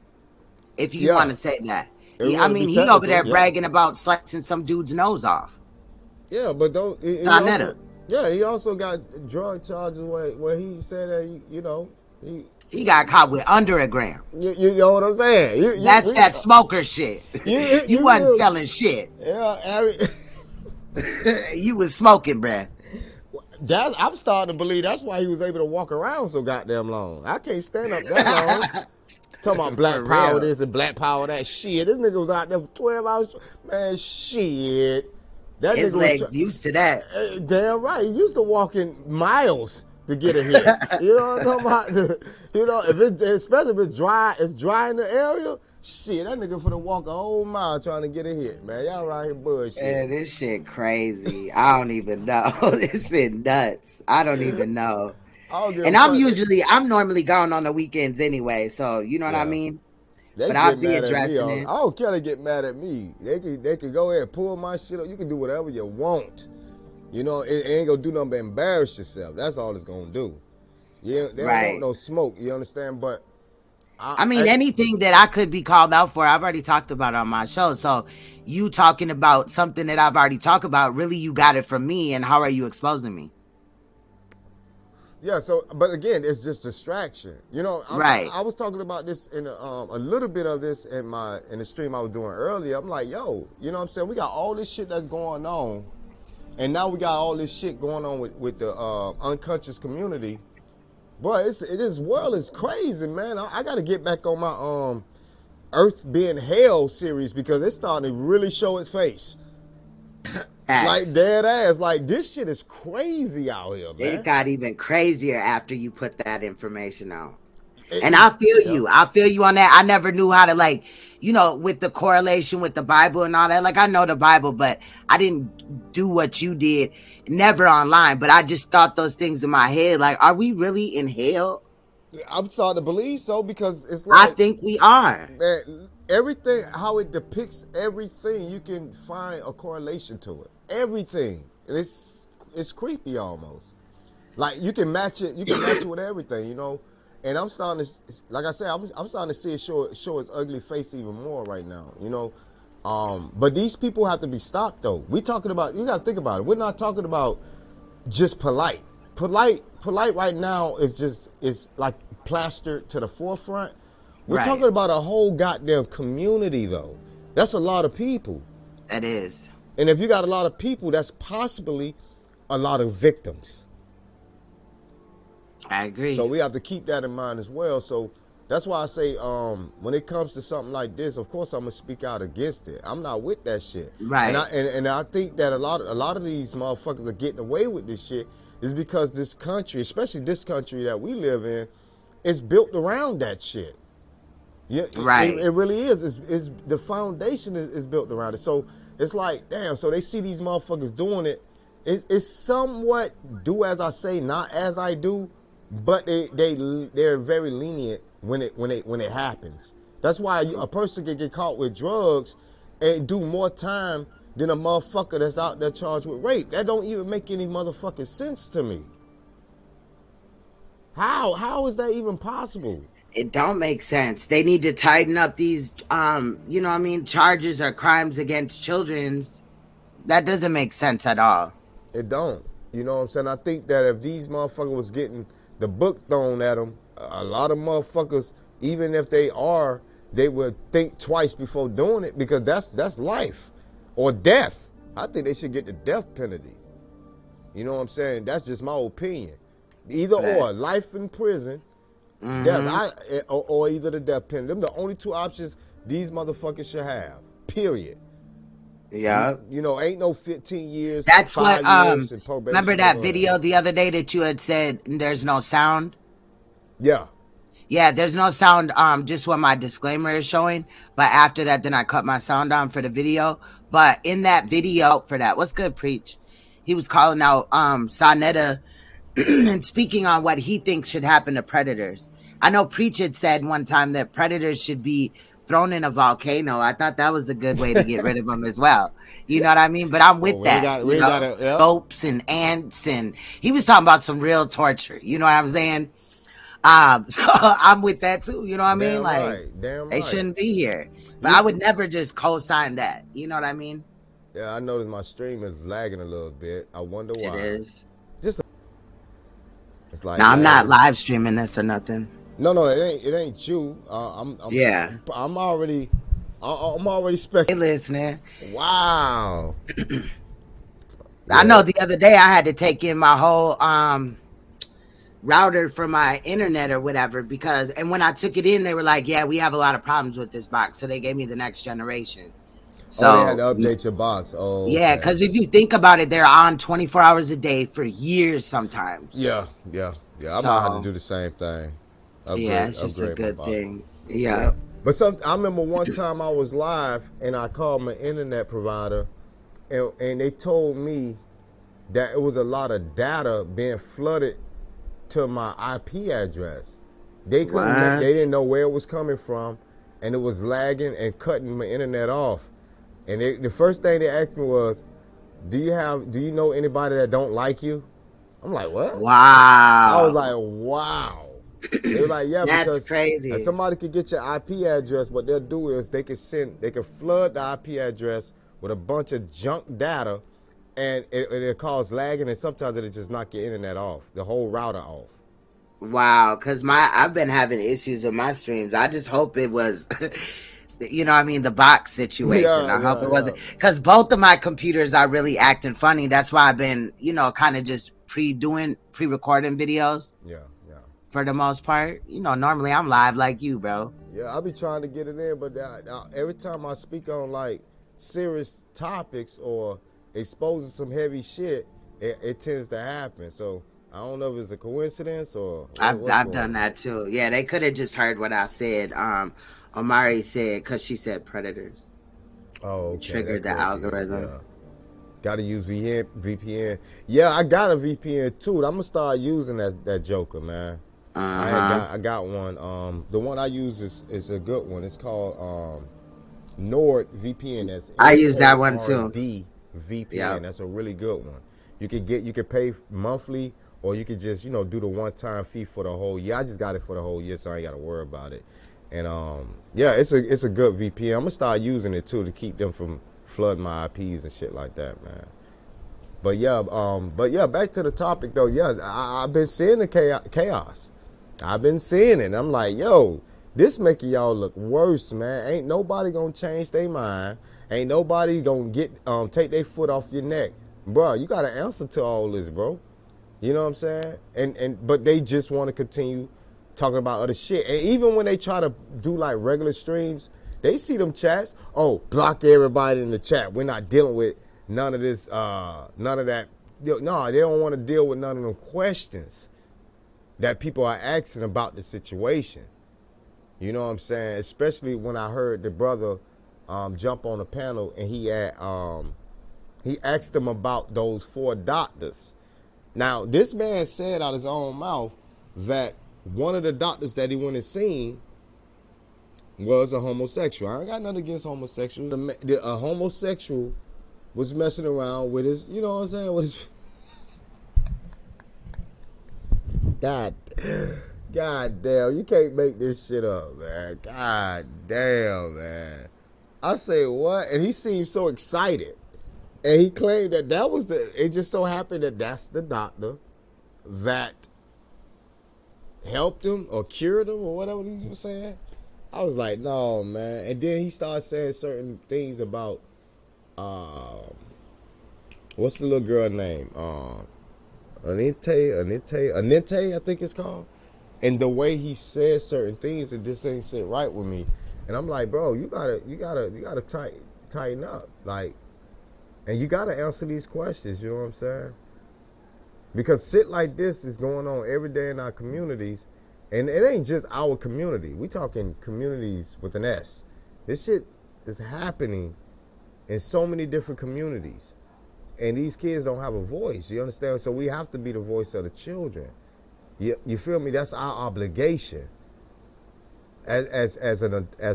If you want to say that. He over there bragging about slicing some dude's nose off. Yeah, but don't. SANETER. He also got drug charges where he said that, you know, he got caught with under a gram. You know what I'm saying? That's that smoker shit. You wasn't selling shit. Yeah, you was smoking, bruh. I'm starting to believe that's why he was able to walk around so goddamn long. I can't stand up that long. Talking about black power this and black power that. Shit, this nigga was out there for 12 hours. Man, shit. That his nigga legs was used to that. Damn right. He used to walk in miles to get a hit. You know what I'm talking about? You know, especially if it's dry in the area. Shit, that nigga finna walk a whole mile trying to get a hit, man. Y'all right here bullshit. Man, this shit crazy. I don't even know. This shit nuts. I don't even know. And I'm normally gone on the weekends anyway, so you know what I mean? But I'll be addressing it. I don't care they get mad at me. They can go ahead and pull my shit up. You can do whatever you want. You know, it ain't gonna do nothing but embarrass yourself. That's all it's gonna do. Yeah, they don't want no smoke, you understand? But I mean, anything that I could be called out for, I've already talked about on my show. So you talking about something that I've already talked about, really you got it from me, and how are you exposing me? Yeah, so, but again, it's just distraction. You know, I was talking about this in a little bit of this in the stream I was doing earlier. I'm like, yo, you know what I'm saying? We got all this shit that's going on, and now we got all this shit going on with the unconscious community. Boy, this world is crazy, man. I got to get back on my Earth Being Hell series because it's starting to really show its face. Like dead ass. Like, this shit is crazy out here, man. It got even crazier after you put that information out. And I feel you. I feel you on that. I never knew how to, like, you know, with the correlation with the Bible and all that. Like, I know the Bible, but I didn't do what you did. Never online. But I just thought those things in my head. Like, are we really in hell? I'm starting to believe so because it's like, I think we are. Man, everything, how it depicts everything, you can find a correlation to it. Everything. And it's creepy almost. Like, you can match it. You can match it with everything, you know. And I'm starting to, like I said, I'm starting to see it show its ugly face even more right now, you know. But these people have to be stopped, though. We talking about, you got to think about it. We're not talking about just POLIGHT. POLIGHT right now is like plastered to the forefront. We're talking about a whole goddamn community, though. That's a lot of people. That is. And if you got a lot of people, that's possibly a lot of victims. I agree. So we have to keep that in mind as well. So That's why I say, when it comes to something like this, of course I'm gonna speak out against it. I'm not with that shit. Right. And I think that a lot of these motherfuckers are getting away with this shit is because this country, especially this country that we live in, is built around that shit. Yeah, right. It really is. It's the foundation is built around it. So it's like, damn. So they see these motherfuckers doing it. It's somewhat do as I say, not as I do, but they're very lenient when it happens. That's why a person can get caught with drugs and do more time than a motherfucker that's out there charged with rape. That don't even make any motherfucking sense to me. How is that even possible? It don't make sense. They need to tighten up these, you know what I mean, charges or crimes against children. That doesn't make sense at all. It don't. You know what I'm saying? I think that if these motherfuckers was getting the book thrown at them, a lot of motherfuckers, even if they would think twice before doing it, because that's life or death. I think they should get the death penalty. You know what I'm saying? That's just my opinion. Either or, life in prison, death, or either the death penalty. Them the only two options these motherfuckers should have. Period. Yeah. You know, ain't no 15 years. That's what, years and probation. remember that video the other day that you had said there's no sound? Yeah. Yeah, there's no sound, just when my disclaimer is showing. But after that, then I cut my sound on for the video. But in that video for that, what's good, Preach? He was calling out SANETER and speaking on what he thinks should happen to predators. I know Preach had said one time that predators should be thrown in a volcano. I thought that was a good way to get rid of them as well. You know what I mean? But I'm with that. Ropes and ants, and he was talking about some real torture. You know what I'm saying? So I'm with that too. You know what I mean? They shouldn't be here. But I would never just co-sign that. You know what I mean? Yeah, I noticed my stream is lagging a little bit. I wonder why. It is. It's like, now, I'm not live streaming this or nothing. No, it ain't you. I'm already speculating. Hey, listening. Wow. I know the other day I had to take in my whole router for my internet or whatever and when I took it in, they were like, yeah, we have a lot of problems with this box. So they gave me the next generation. So they had to update your box. Oh, yeah, because if you think about it, they're on 24 hours a day for years sometimes. Yeah. I might have to do the same thing. It's just a good thing. Yeah. But I remember one time I was live and I called my internet provider and they told me that it was a lot of data being flooded to my IP address. They didn't know where it was coming from, and it was lagging and cutting my internet off. And the first thing they asked me was, do you know anybody that don't like you? I'm like, what? Wow. I was like, wow. They were like, yeah, that's because crazy. If somebody could get your IP address, what they'll do is they can flood the IP address with a bunch of junk data, and it cause lagging, and sometimes it'll just knock your internet off, the whole router off. Wow, because I've been having issues with my streams. I just hope it was, you know what I mean, the box situation. I hope it wasn't. Because both of my computers are really acting funny. That's why I've been, kind of just pre-recording videos. Yeah. For the most part. Normally I'm live like you, bro. Yeah, I'll be trying to get it in, but every time I speak on, like, serious topics or exposing some heavy shit, it tends to happen. So I don't know if it's a coincidence or I've done that too. Yeah, they could have just heard what I said. Omari said, because she said predators. Oh, okay. It triggered the algorithm. Yeah. Gotta use VPN. Yeah, I got a VPN too. I'm gonna start using that joker, man. I got one. The one I use is a good one. It's called NOAK VPN. I use that one too. VPN. Yep. That's a really good one. You could pay monthly, or you could just do the one-time fee for the whole year. I just got it for the whole year, so I ain't got to worry about it. And it's a good VPN. I'm gonna start using it too to keep them from flooding my IPs and shit like that, man. But yeah, back to the topic though. Yeah, I've been seeing the chaos. I've been seeing it. I'm like, yo, this making y'all look worse, man. Ain't nobody gonna change their mind. Ain't nobody gonna get take their foot off your neck, bro. You got to answer to all this, bro. You know what I'm saying? But they just want to continue talking about other shit. And even when they try to do like regular streams, they see them chats. Oh, block everybody in the chat. We're not dealing with none of this, none of that. No, they don't want to deal with none of them questions that people are asking about the situation. You know what I'm saying? Especially when I heard the brother jump on the panel and he asked them about those 4 doctors. Now, this man said out his own mouth that one of the doctors that he went and seen was a homosexual. I ain't got nothing against homosexuals. A homosexual was messing around with his, you know what I'm saying, with his... God damn, you can't make this shit up, man. God damn, man. I say, what? And he seemed so excited. And he claimed that that was it just so happened that that's the doctor that helped him or cured him or whatever he was saying. I was like, no, man. And then he started saying certain things about, what's the little girl name? Anita, I think it's called. And the way he said certain things, it just ain't sit right with me. And I'm like, bro, you gotta tighten up, like, and you gotta answer these questions. You know what I'm saying? Because shit like this is going on every day in our communities, and it ain't just our community. We talking communities with an S. This shit is happening in so many different communities, and these kids don't have a voice. You understand? So we have to be the voice of the children. You feel me? That's our obligation as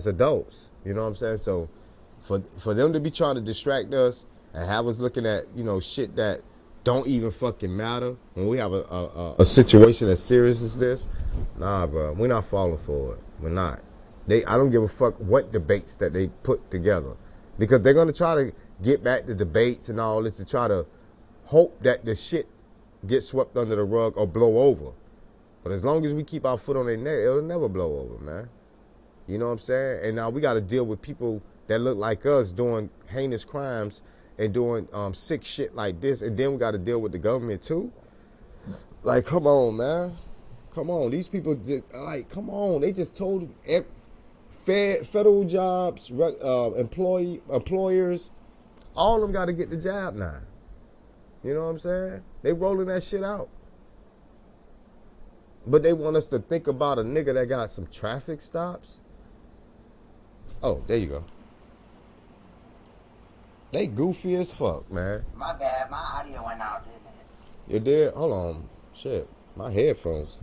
adults. You know what I'm saying? So for them to be trying to distract us and have us looking at, you know, shit that don't even fucking matter when we have a situation as serious as this, nah, bro, we're not falling for it. We're not. I don't give a fuck what debates that they put together, because they're gonna try to get back to debates and all this to try to hope that the shit gets swept under the rug or blow over. But as long as we keep our foot on their neck, it'll never blow over, man. You know what I'm saying? And now we got to deal with people that look like us doing heinous crimes and doing sick shit like this. And then we got to deal with the government too. Like, come on, man. Come on. These people, just, like, come on. They just told federal jobs, employers, all of them got to get the job now. You know what I'm saying? They rolling that shit out. But they want us to think about a nigga that got some traffic stops. Oh, there you go. They goofy as fuck, man. My bad. My audio went out, didn't it? You did? Hold on. Shit. My headphones.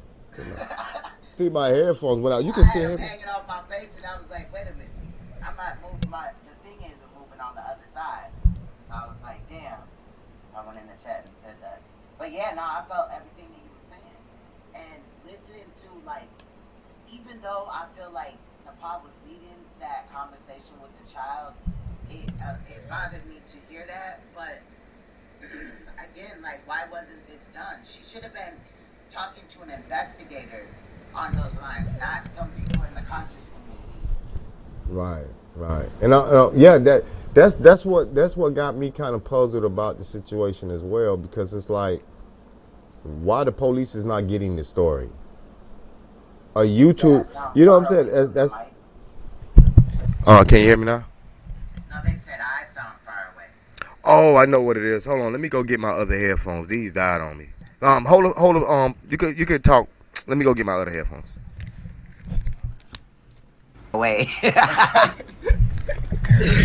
See, my headphones went out. You can still hear me? Hanging off my face, and I was like, wait a minute. I'm not moving the thing isn't moving on the other side. So I was like, damn. So I went in the chat and said that. But yeah, no, I felt everything that you were saying. And listening to, like, even though I feel like NAPAH was leading that conversation with the child, it bothered me to hear that. But again, like, why wasn't this done? She should have been talking to an investigator on those lines, not some people in the conscious community. Right. And yeah, that's what got me kind of puzzled about the situation as well, because it's like, why the police is not getting the story? A YouTube, you know what I'm saying? That's. Can you hear me now? No, they said I sound far away. Oh, I know what it is. Hold on, let me go get my other headphones. These died on me. Hold on. You could talk. Let me go get my other headphones. Wait.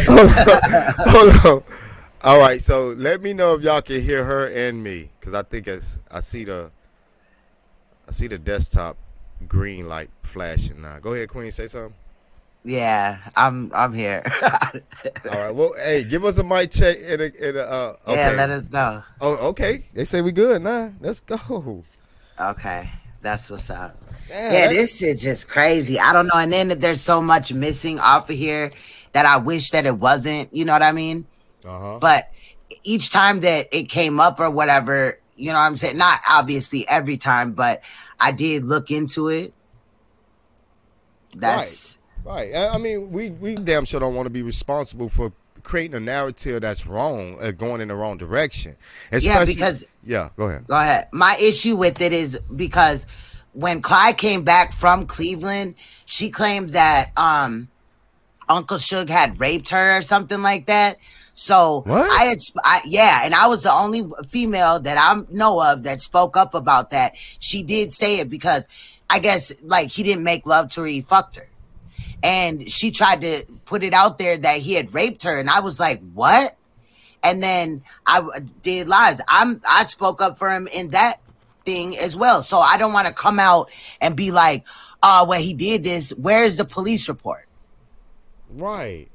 Hold on. All right, so let me know if y'all can hear her and me, because I think I see the desktop green light flashing now. Go ahead, Queen, say something. Yeah, I'm here. All right, well, hey, give us a mic check okay. Yeah, let us know. Oh, okay. They say we good now. Let's go. Okay, that's what's up. Yeah, this is just crazy. I don't know. And then there's so much missing off of here that I wish that it wasn't. You know what I mean? But each time that it came up or whatever, you know what I'm saying? Not obviously every time, but I did look into it. That's right. I mean, we damn sure don't want to be responsible for creating a narrative that's wrong, going in the wrong direction. Especially, yeah, because yeah, go ahead. My issue with it is because when Clyde came back from Cleveland, she claimed that Uncle Suge had raped her or something like that. So what? Yeah, and I was the only female that I know of that spoke up about that. She did say it because I guess like he didn't make love to her, he fucked her. And she tried to put it out there that he had raped her, and I was like, what? And then I did lives. I spoke up for him in that thing as well. So I don't want to come out and be like, oh, well, he did this. Where's the police report? Right.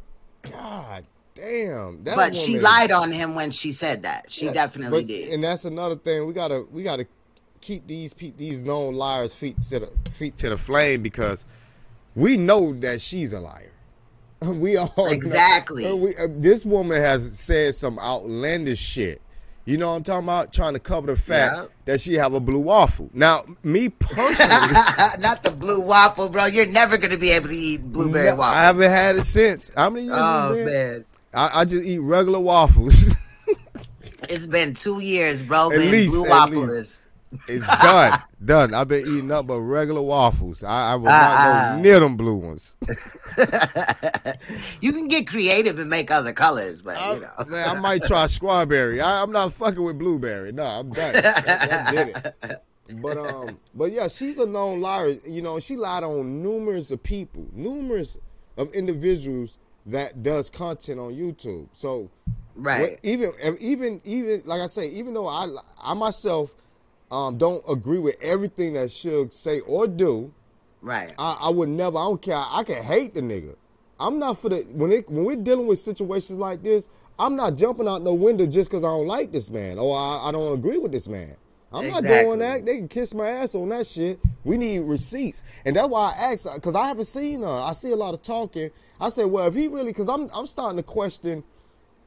God damn. That But she lied on him when she said that. She definitely did. And that's another thing. We gotta keep these known liars feet to the flame, because we know that she's a liar. We all exactly. This woman has said some outlandish shit. You know what I'm talking about? Trying to cover the fact that she have a blue waffle. Now, me personally, not the blue waffle, bro. You're never gonna be able to eat blueberry waffle. I haven't had it since. How many years? Oh man, I just eat regular waffles. It's been 2 years, bro. At least, blue waffle is. It's done. I've been eating up but regular waffles. I will not go near them blue ones. You can get creative and make other colors, but you know. Man, I might try strawberry. I'm not fucking with blueberry. No, I'm done. I did it. But yeah, she's a known liar. You know, she lied on numerous of people, numerous of individuals that does content on YouTube. So, right. Even like I say, even though I myself don't agree with everything that Suge say or do. Right. I would never. I don't care. I can hate the nigga. I'm not for the when we're dealing with situations like this. I'm not jumping out no window just because I don't like this man or I don't agree with this man. I'm not doing that. They can kiss my ass on that shit. We need receipts, and that's why I asked, because I haven't seen her. I see a lot of talking. I said, well, if he really, because I'm starting to question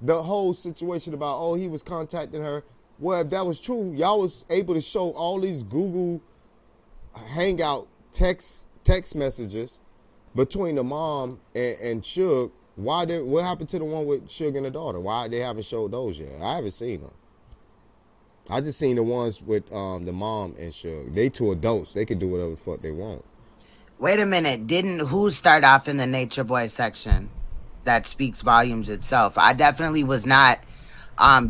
the whole situation about, oh, he was contacting her. Well, if that was true, y'all was able to show all these Google Hangout text messages between the mom and Suge. What happened to the one with Suge and the daughter? Why they haven't showed those yet? I haven't seen them. I just seen the ones with the mom and Suge. They two adults. They can do whatever the fuck they want. Wait a minute. Didn't who start off in the Nature Boy section? That speaks volumes itself. I definitely was not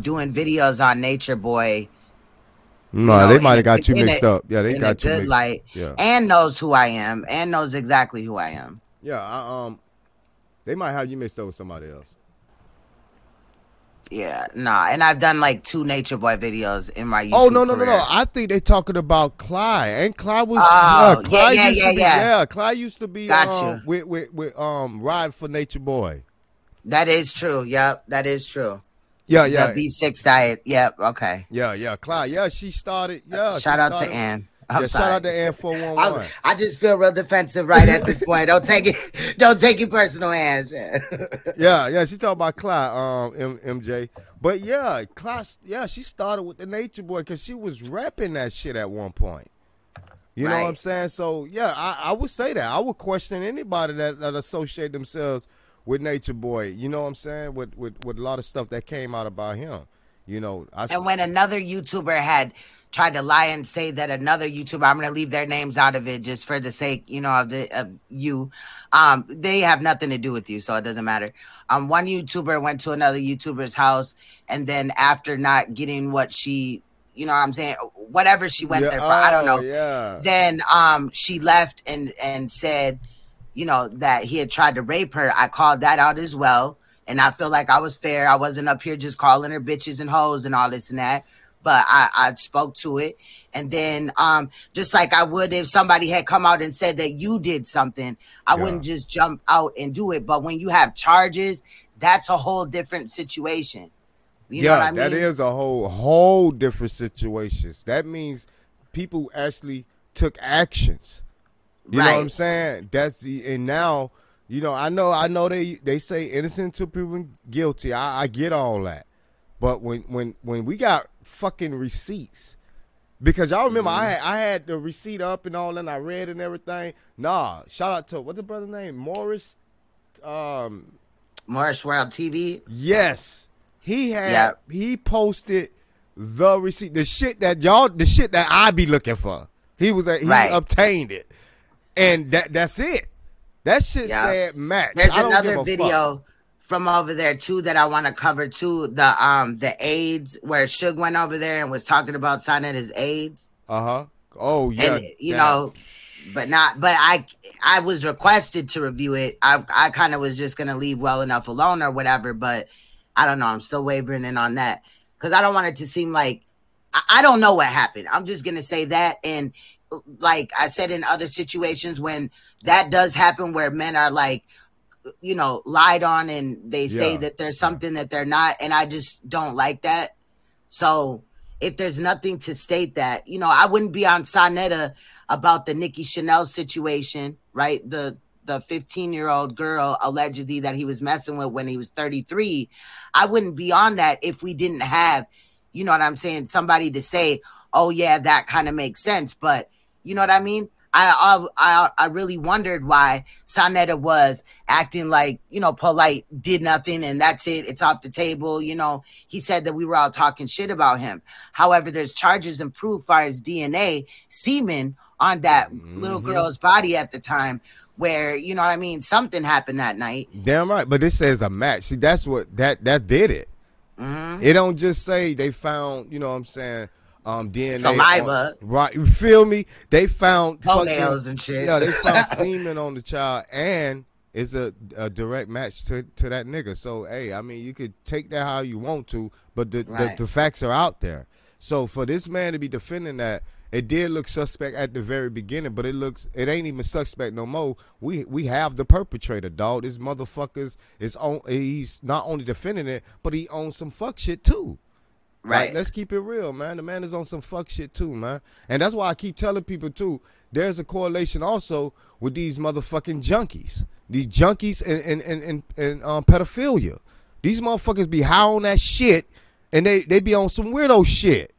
doing videos on Nature Boy. No, they might have got you mixed up. Yeah, they got you mixed up. Yeah. And knows who I am. And knows exactly who I am. Yeah, they might have you mixed up with somebody else. Yeah, nah. And I've done like 2 Nature Boy videos in my YouTube Oh, no. career. I think they talking about Clyde. And Clyde was Clyde used to be with Ride for Nature Boy. That is true. Yep, that is true. Yeah. The B6 diet. Yep. Okay. Yeah. Clyde. Yeah, she started. Yeah. Shout out to Ann. I'm sorry. Shout out to Ann 411. I just feel real defensive right at this point. Don't take it personal, Ann. Yeah. She talking about Clyde, MJ. But yeah, Clyde. Yeah, she started with the Nature Boy because she was rapping that shit at one point. You know what I'm saying? So yeah, I would say that. I would question anybody that associate themselves with Nature Boy, you know what I'm saying? With a lot of stuff that came out about him, you know. And when another YouTuber had tried to lie and say that another YouTuber, I'm going to leave their names out of it just for the sake, you know, of you. They have nothing to do with you, so it doesn't matter. One YouTuber went to another YouTuber's house, and then after not getting what she, you know what I'm saying, whatever she went there for, I don't know. Yeah. Then she left and said, you know, that he had tried to rape her. I called that out as well. And I feel like I was fair. I wasn't up here just calling her bitches and hoes and all this and that. But I spoke to it. And then just like I would if somebody had come out and said that you did something, I wouldn't just jump out and do it. But when you have charges, that's a whole different situation. You know what I mean? That is a whole different situation. That means people actually took actions. You know what I'm saying? And now, you know, I know they say innocent until proven guilty. I get all that. But when we got fucking receipts, because y'all remember I had the receipt up and all, and I read and everything. Nah, shout out to what's the brother's name? Morris World TV. Yes. He posted the receipt, the shit that I be looking for. He Right. obtained it, and that's it. That shit said match. There's I don't another give a video fuck. from over there too that I want to cover too. The AIDS, where Suge went over there and was talking about signing his AIDS. Oh yeah. And you know, but I was requested to review it. I kind of was just gonna leave well enough alone or whatever, but I don't know. I'm still wavering in on that because I don't want it to seem like I don't know what happened. I'm just gonna say that. And like I said, in other situations when that does happen, where men are like, you know, lied on and they say that there's something that they're not, and I just don't like that. So if there's nothing to state that, you know, I wouldn't be on SANETER about the Nikki Chanel situation, right? The 15-year-old girl allegedly that he was messing with when he was 33. I wouldn't be on that if we didn't have, you know what I'm saying, somebody to say, oh yeah, that kind of makes sense. But you know what I mean? I really wondered why SANETER was acting like, you know, POLIGHT did nothing and that's it. It's off the table. You know, he said that we were all talking shit about him. However, there's charges and proof for his DNA, semen on that little girl's body at the time where, you know what I mean, something happened that night. Damn right. But this says a match. See, that's what that did it. It don't just say they found, you know what I'm saying, DNA, saliva, right? You feel me? They found toenails and shit. Yeah, they found semen on the child, and it's a direct match to that nigga. So hey, I mean, you could take that how you want to, but the facts are out there. So for this man to be defending that, it did look suspect at the very beginning, but it ain't even suspect no more. We have the perpetrator, dog. This motherfucker's he's not only defending it, but he owns some fuck shit too. Right. Like, let's keep it real, man. The man is on some fuck shit too, man. And that's why I keep telling people too, there's a correlation also with these motherfucking junkies. These junkies and pedophilia. These motherfuckers be high on that shit and they be on some weirdo shit.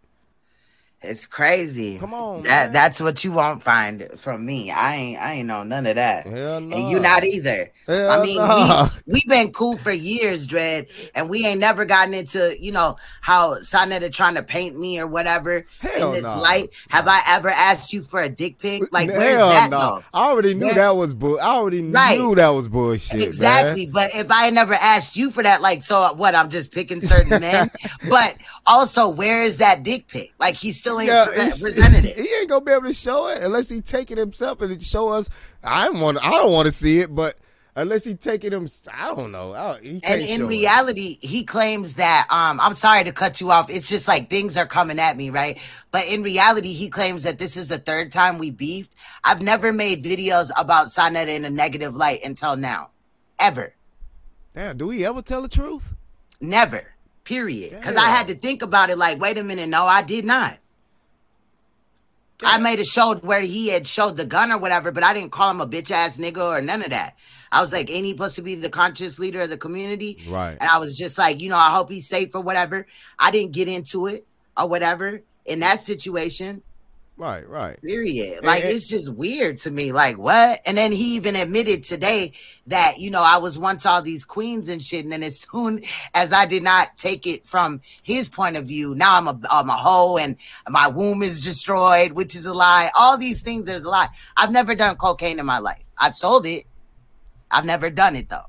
It's crazy. Come on, man. That's what you won't find from me. I ain't know none of that. Hell no. And you not either. Hell I mean, no. we've been cool for years, Dread, and we ain't never gotten into, you know, how SANETER trying to paint me or whatever in this light. Have I ever asked you for a dick pic? Like, where's that though? I already knew that was bull. I already knew that was bullshit. Exactly. Man. But if I never asked you for that, like, so what? I'm just picking certain men. But also, where is that dick pic? Like, he's still ain't presented it. He ain't gonna be able to show it unless he take it himself and show us. I don't want to see it, but unless he take it himself, I don't know. And in reality, he claims that. I'm sorry to cut you off. It's just like things are coming at me, right? But in reality, he claims that this is the third time we beefed. I've never made videos about SANETER in a negative light until now, ever. Damn, do we ever tell the truth? Never. Period. Because I had to think about it. Like, wait a minute, no, I did not. I made a show where he had showed the gun or whatever, but I didn't call him a bitch ass nigga or none of that. I was like, ain't he supposed to be the conscious leader of the community? Right. And I was just like, you know, I hope he's safe or whatever. I didn't get into it or whatever in that situation. Right. Period. Like, it's just weird to me. Like, what? And then he even admitted today that, you know, I was once all these queens and shit. And then as soon as I did not take it from his point of view, now I'm a hoe and my womb is destroyed, which is a lie. All these things, there's a lie. I've never done cocaine in my life. I've sold it. I've never done it, though.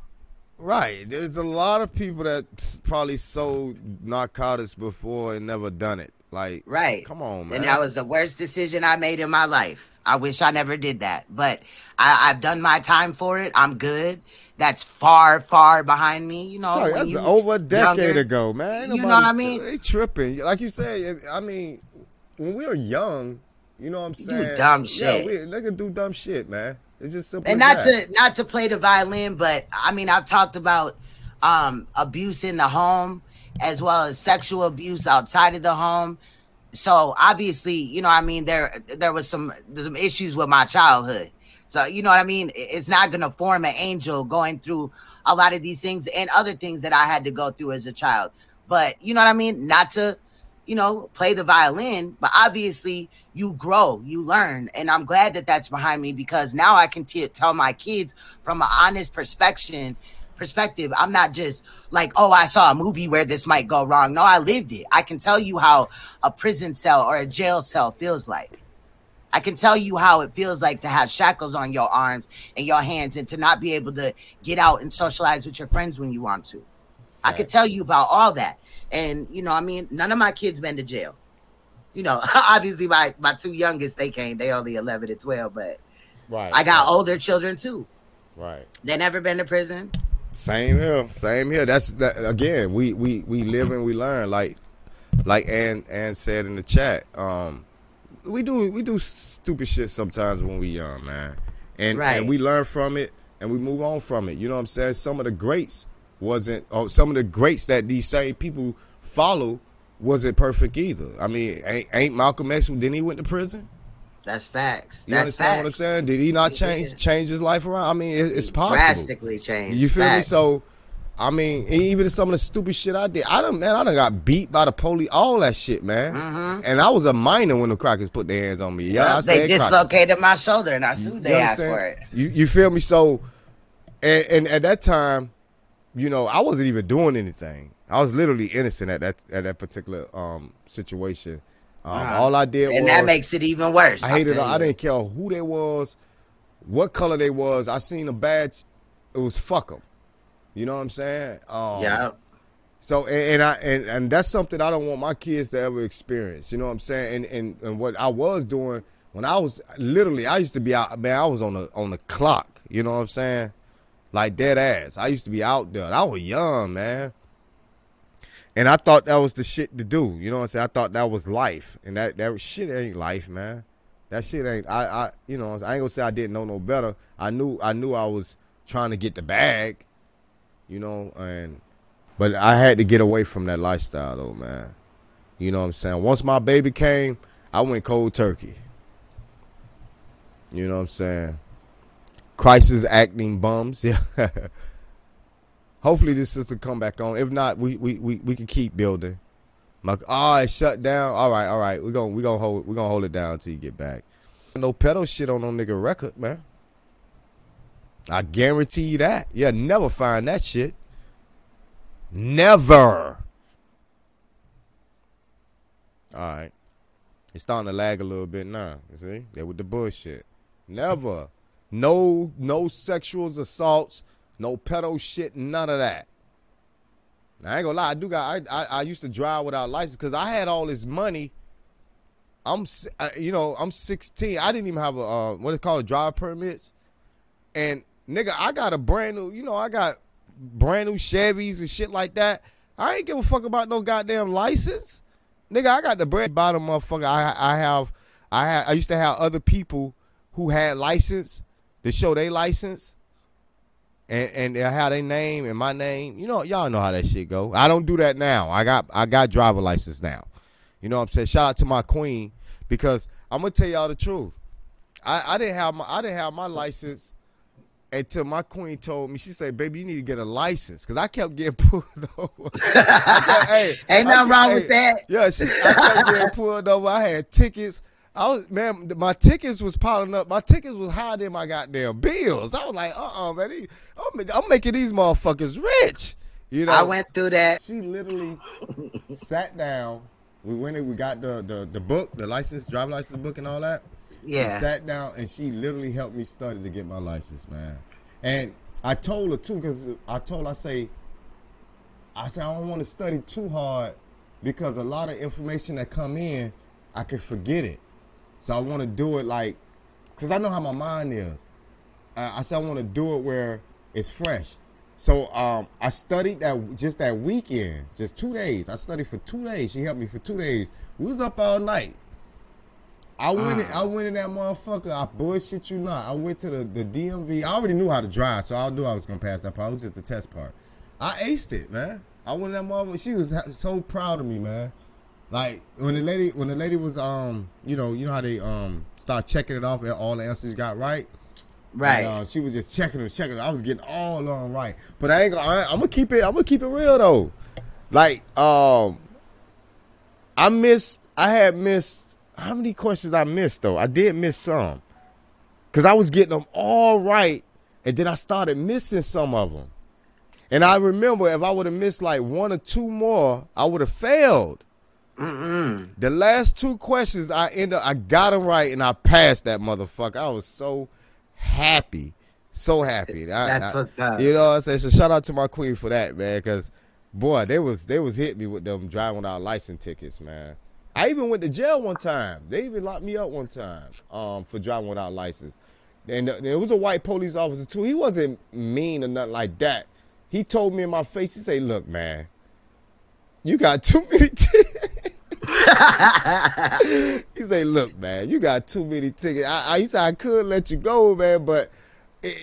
Right. There's a lot of people that probably sold narcotics before and never done it. Like, right. Come on, man. And that was the worst decision I made in my life. I wish I never did that. But I've done my time for it. I'm good. That's far, far behind me. You know, Sorry, that's over a decade ago, man. You know what I mean? They tripping. Like you say, I mean, when we were young, you know what I'm saying? Do dumb shit. Yeah, they can do dumb shit, man. It's just simple. And not to play the violin, but I mean, I've talked about abuse in the home, as well as sexual abuse outside of the home. So obviously, you know what I mean, there was some issues with my childhood. So, you know what I mean? It's not going to form an angel going through a lot of these things and other things that I had to go through as a child. But, you know what I mean? Not to, you know, play the violin, but obviously you grow, you learn. And I'm glad that that's behind me, because now I can tell my kids from an honest perspective. I'm not just like, oh, I saw a movie where this might go wrong. No, I lived it. I can tell you how a prison cell or a jail cell feels like. I can tell you how it feels like to have shackles on your arms and your hands and to not be able to get out and socialize with your friends when you want to. I could tell you about all that. And, you know, I mean, none of my kids been to jail. You know, obviously my two youngest, they came. They only 11 and 12, but I got older children too. Right. They never been to prison. Same here. Same here. That's that again, we live and we learn. Like Ann said in the chat. We do stupid shit sometimes when we young, man. And we learn from it and we move on from it. You know what I'm saying? Some of the greats some of the greats that these same people follow wasn't perfect either. I mean, ain't Malcolm X, didn't he went to prison? That's facts. You understand what I'm saying? Did he not change his life around? I mean, it's possible. Drastically changed. You feel me? So, I mean, even some of the stupid shit I did, I done got beat by the police, all that shit, man. And I was a minor when the crackers put their hands on me. Yeah, they dislocated my shoulder and I sued their ass for it. You feel me? So, and at that time, you know, I wasn't even doing anything. I was literally innocent at that particular situation. All I did and that makes it even worse. I hated. I didn't care who they was, what color they was. I seen a badge. It was fuck them. You know what I'm saying? Yeah. So and that's something I don't want my kids to ever experience. You know what I'm saying? And what I was doing when I was literally, I used to be out. Man, I was on the clock. You know what I'm saying? Like dead ass. I used to be out there. I was young, man. And I thought that was the shit to do. You know what I'm saying? I thought that was life. And that shit ain't life, man. That shit ain't, you know, I ain't gonna say I didn't know no better. I knew I was trying to get the bag, you know, but I had to get away from that lifestyle though, man. You know what I'm saying? Once my baby came, I went cold turkey. You know what I'm saying? Crisis acting bums. Yeah. Hopefully this system come back on. If not, we can keep building. Like, it shut down. All right. We're gonna hold it down until you get back. No pedo shit on no nigga record, man. I guarantee you that. You'll never find that shit. Never. All right. It's starting to lag a little bit now. You see? They with the bullshit. Never. No sexual assaults. No pedo shit, none of that. Now, I ain't gonna lie, I used to drive without license because I had all this money. I'm 16. I didn't even have a what it's called, drive permits. And nigga, I got a brand new, you know, I got brand new Chevys and shit like that. I ain't give a fuck about no goddamn license. Nigga, I got the brand bottom motherfucker. I used to have other people who had license to show they license. And how they name and my name, you know, y'all know how that shit go. I don't do that now. I got driver license now. You know what I'm saying? Shout out to my queen because I'm gonna tell y'all the truth. I didn't have my license until my queen told me. She said, "Baby, you need to get a license," because I kept getting pulled over. Ain't nothing wrong with that. Yeah, I kept getting pulled over. I had tickets. My tickets was piling up. My tickets was higher than my goddamn bills. I was like, man, I'm making these motherfuckers rich. You know, I went through that. She literally sat down. We got the book, the license, driver license book and all that. Yeah. She sat down and she literally helped me study to get my license, man. And I told her too, because I said, I don't want to study too hard because a lot of information that come in, I can forget it. So I want to do it like, because I know how my mind is. I said I want to do it where it's fresh. So I studied that weekend, just 2 days. I studied for 2 days. She helped me for 2 days. We was up all night. I went in that motherfucker. I bullshit you not. I went to the DMV. I already knew how to drive, so I knew I was going to pass that part. It was just the test part. I aced it, man. I went in that motherfucker. She was so proud of me, man. Like when the lady was you know how they start checking it off and all the answers got right. And, she was just checking them. I was getting all on right. But I'm gonna keep it real though. Like I had missed how many questions I missed though? I did miss some. Cause I was getting them all right and then I started missing some of them. And I remember if I would have missed like 1 or 2 more, I would have failed. The last 2 questions I got them right and I passed that motherfucker. I was so happy. So happy. That's what's up. You know what I'm saying? So shout out to my queen for that, man, because boy, they was hitting me with them driving without license tickets, man. I even went to jail one time. They even locked me up one time for driving without license. And there was a white police officer too. He wasn't mean or nothing like that. He told me in my face, he said, look, man, you got too many tickets. He said, look, man, you got too many tickets. He said, I could let you go, man, but,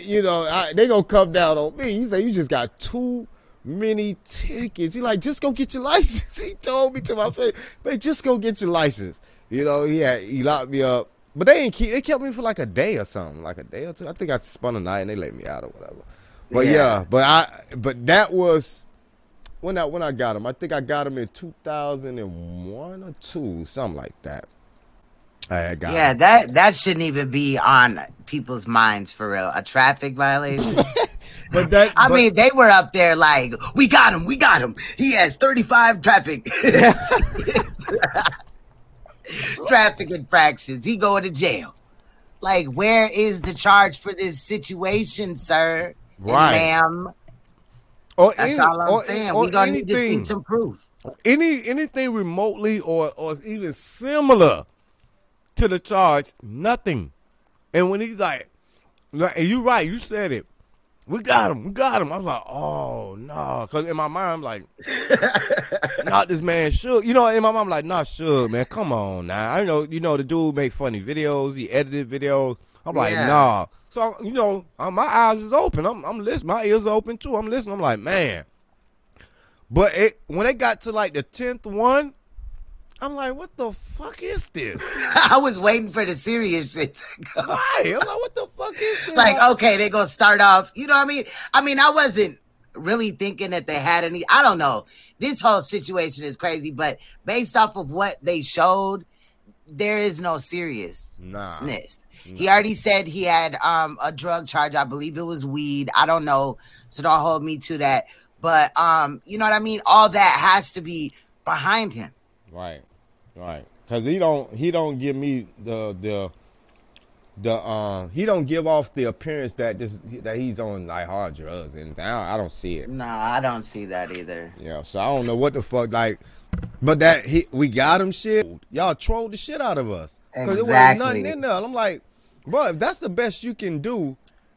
you know, they going to come down on me. He said, you just got too many tickets. He like, just go get your license. He told me to my face, man, just go get your license. You know, he locked me up. But they kept me for like a day or something, like a day or two. I think I spent a night and they let me out or whatever. But yeah, but that was when I got him. I think I got him in 2001 or 2, something like that. I got him. that shouldn't even be on people's minds for real. A traffic violation. I mean, they were up there like, we got him. He has 35 traffic traffic infractions. He going to jail. Like, where is the charge for this situation, sir? Right, ma'am. That's all I'm saying. We're gonna need to see some proof. Anything remotely or even similar to the charge, nothing. And when he's like, and you right, you said it. We got him. I was like, oh no, because in my mind I'm like, not this man Suge. You know, in my mind I'm like, not Suge, man. Come on now. I know, you know, the dude make funny videos. He edited videos. I'm like, nah. So, you know, my eyes is open. I'm listening. My ears are open too. I'm listening. I'm like, man. But when it got to like the 10th one, I'm like, what the fuck is this? I was waiting for the serious shit to go. Right. I'm like, what the fuck is this? Like, okay, they gonna start off. You know what I mean? I mean, I wasn't really thinking that they had any. I don't know. This whole situation is crazy, but based off of what they showed, there is no seriousness. Nah. He already said he had a drug charge. I believe it was weed. I don't know, so don't hold me to that. But you know what I mean? All that has to be behind him. Right. Because he don't give me the he don't give off the appearance that he's on like hard drugs and I don't see it. No, I don't see that either. Yeah, so I don't know what the fuck like, but we got him shit. Y'all trolled the shit out of us because it wasn't nothing in there. I'm like, bro, if that's the best you can do,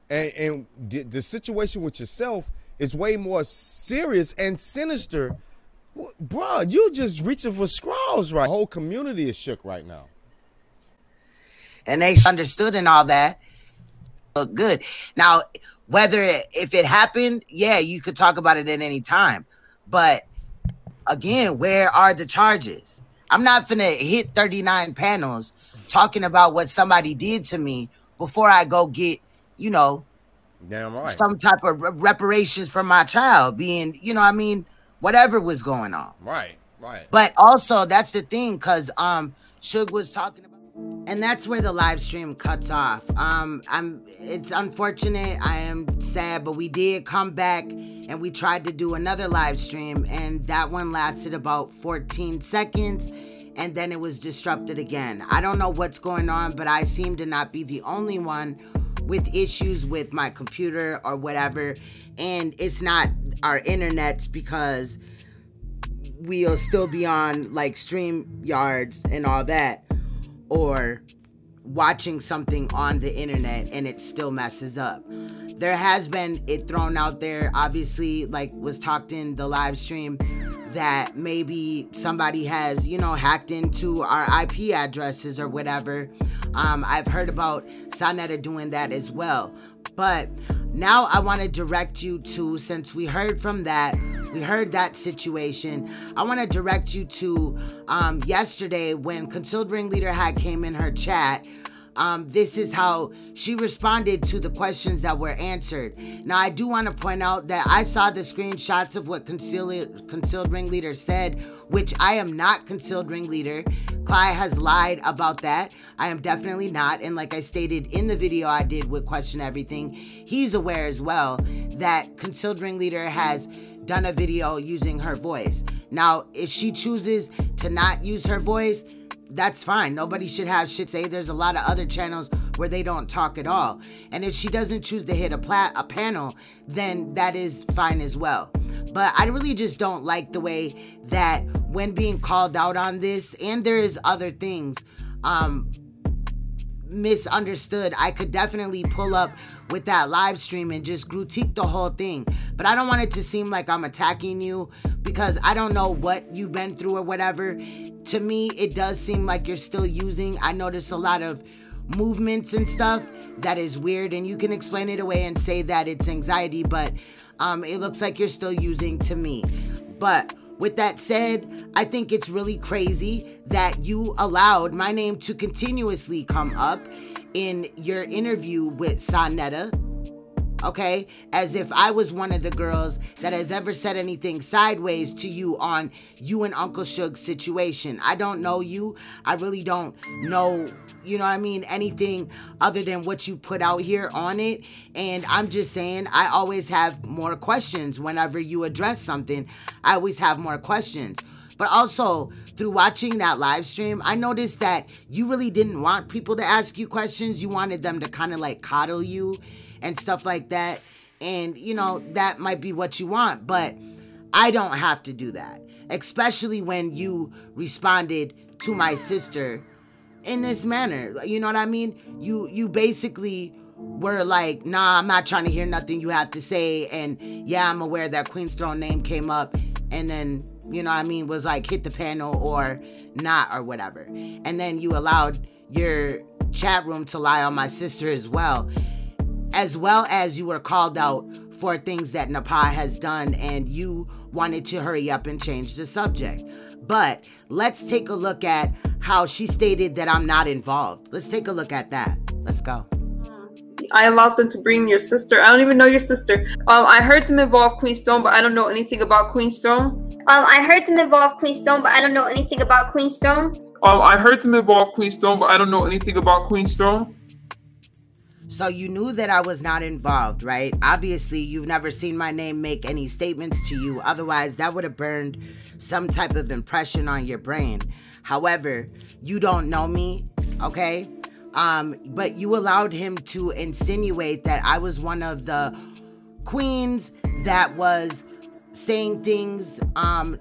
and the situation with yourself is way more serious and sinister, bro, you just reaching for straws, right? The whole community is shook right now. And they understood and all that. Look good. Now, if it happened, yeah, you could talk about it at any time. But again, where are the charges? I'm not finna hit 39 panels talking about what somebody did to me before I go get, you know, damn right, some type of reparations from my child being, you know what I mean, whatever was going on. Right. But also, that's the thing, because Suge was talking about, and that's where the live stream cuts off. It's unfortunate. I am sad, but we did come back and we tried to do another live stream, and that one lasted about 14 seconds. And then it was disrupted again. I don't know what's going on, but I seem to not be the only one with issues with my computer or whatever. And it's not our internets, because we'll still be on like StreamYards and all that, or watching something on the internet and it still messes up. There has been it thrown out there, obviously, like was talked in the live stream, that maybe somebody has, you know, hacked into our IP addresses or whatever. I've heard about SANETER doing that as well. But now I want to direct you to, since we heard that situation, I want to direct you to yesterday when Concealed Ringleader had came in her chat. This is how she responded to the questions that were answered. Now, I do want to point out that I saw the screenshots of what Concealed Ringleader said, which I am not Concealed Ringleader. Clyde has lied about that. I am definitely not. And like I stated in the video I did with Question Everything, he's aware as well that Concealed Ringleader has done a video using her voice. Now, if she chooses to not use her voice, that's fine. Nobody should have shit to say. There's a lot of other channels where they don't talk at all. And if she doesn't choose to hit a panel, then that is fine as well. But I really just don't like the way that when being called out on this, and there is other things misunderstood, I could definitely pull up with that live stream and just critique the whole thing. But I don't want it to seem like I'm attacking you, because I don't know what you've been through or whatever. To me, it does seem like you're still using. I notice a lot of movements and stuff that is weird, and you can explain it away and say that it's anxiety, but it looks like you're still using to me. But with that said, I think it's really crazy that you allowed my name to continuously come up in your interview with SANETER, okay? As if I was one of the girls that has ever said anything sideways to you on you and Uncle Suge's situation. I don't know you. I really don't know, you know what I mean, anything other than what you put out here on it. And I'm just saying, I always have more questions whenever you address something. I always have more questions. But also, through watching that live stream, I noticed that you really didn't want people to ask you questions. You wanted them to kind of like coddle you and stuff like that. And, you know, that might be what you want, but I don't have to do that. Especially when you responded to my sister in this manner. You know what I mean? You basically were like, nah, I'm not trying to hear nothing you have to say. And yeah, I'm aware that Queen's Throne name came up. And then, you know what I mean, was like, hit the panel or not or whatever. And then you allowed your chat room to lie on my sister as well as you were called out for things that NAPAH has done, and you wanted to hurry up and change the subject. But let's take a look at how she stated that I'm not involved. Let's take a look at that. Let's go. I allowed them to bring your sister. I don't even know your sister. I heard them involve Queen's Throne, but I don't know anything about Queen's Throne. I heard them involve Queen's Throne, but I don't know anything about Queen's Throne. I heard them involve Queen's Throne, but I don't know anything about Queen's Throne. So you knew that I was not involved, right? Obviously, you've never seen my name make any statements to you. Otherwise, that would have burned some type of impression on your brain. However, you don't know me, okay? But you allowed him to insinuate that I was one of the queens that was saying things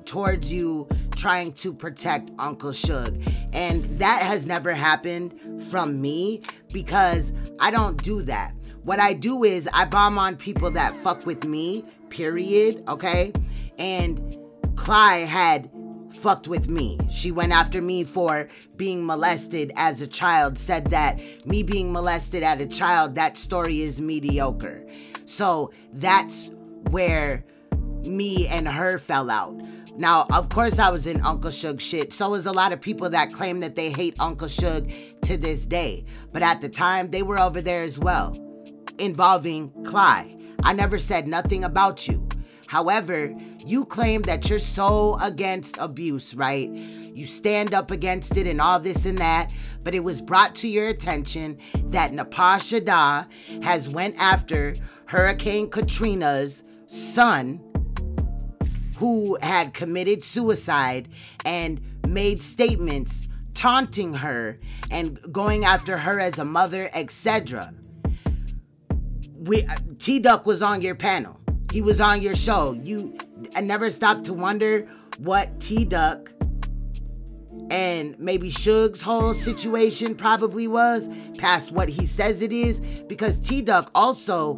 towards you, trying to protect Uncle Suge. And that has never happened from me, because I don't do that. What I do is I bomb on people that fuck with me, period, okay? And Clyde had fucked with me. She went after me for being molested as a child, said that me being molested as a child, that story is mediocre. So that's where me and her fell out. Now, of course, I was in Uncle Suge shit. So was a lot of people that claim that they hate Uncle Suge to this day. But at the time, they were over there as well, involving Clyde. I never said nothing about you. However, you claim that you're so against abuse, right? You stand up against it and all this and that. But it was brought to your attention that NAPAH SHADAH has went after Hurricane Katrina's son, who had committed suicide, and made statements taunting her and going after her as a mother, etc. T-Duck was on your panel. He was on your show. I never stopped to wonder what T-Duck and maybe Suge's whole situation probably was, past what he says it is, because T-Duck also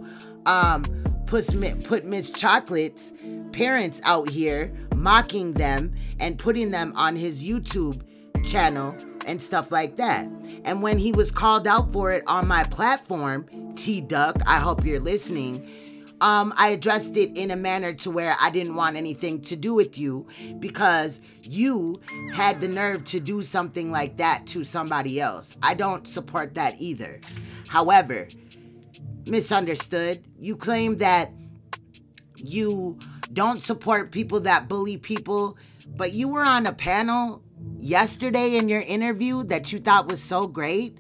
put Miss Chocolate's parents out here, mocking them and putting them on his YouTube channel and stuff like that. And when he was called out for it on my platform, T-Duck, I hope you're listening, I addressed it in a manner to where I didn't want anything to do with you, because you had the nerve to do something like that to somebody else. I don't support that either. However, misunderstood. You claim that you don't support people that bully people, but you were on a panel yesterday in your interview that you thought was so great.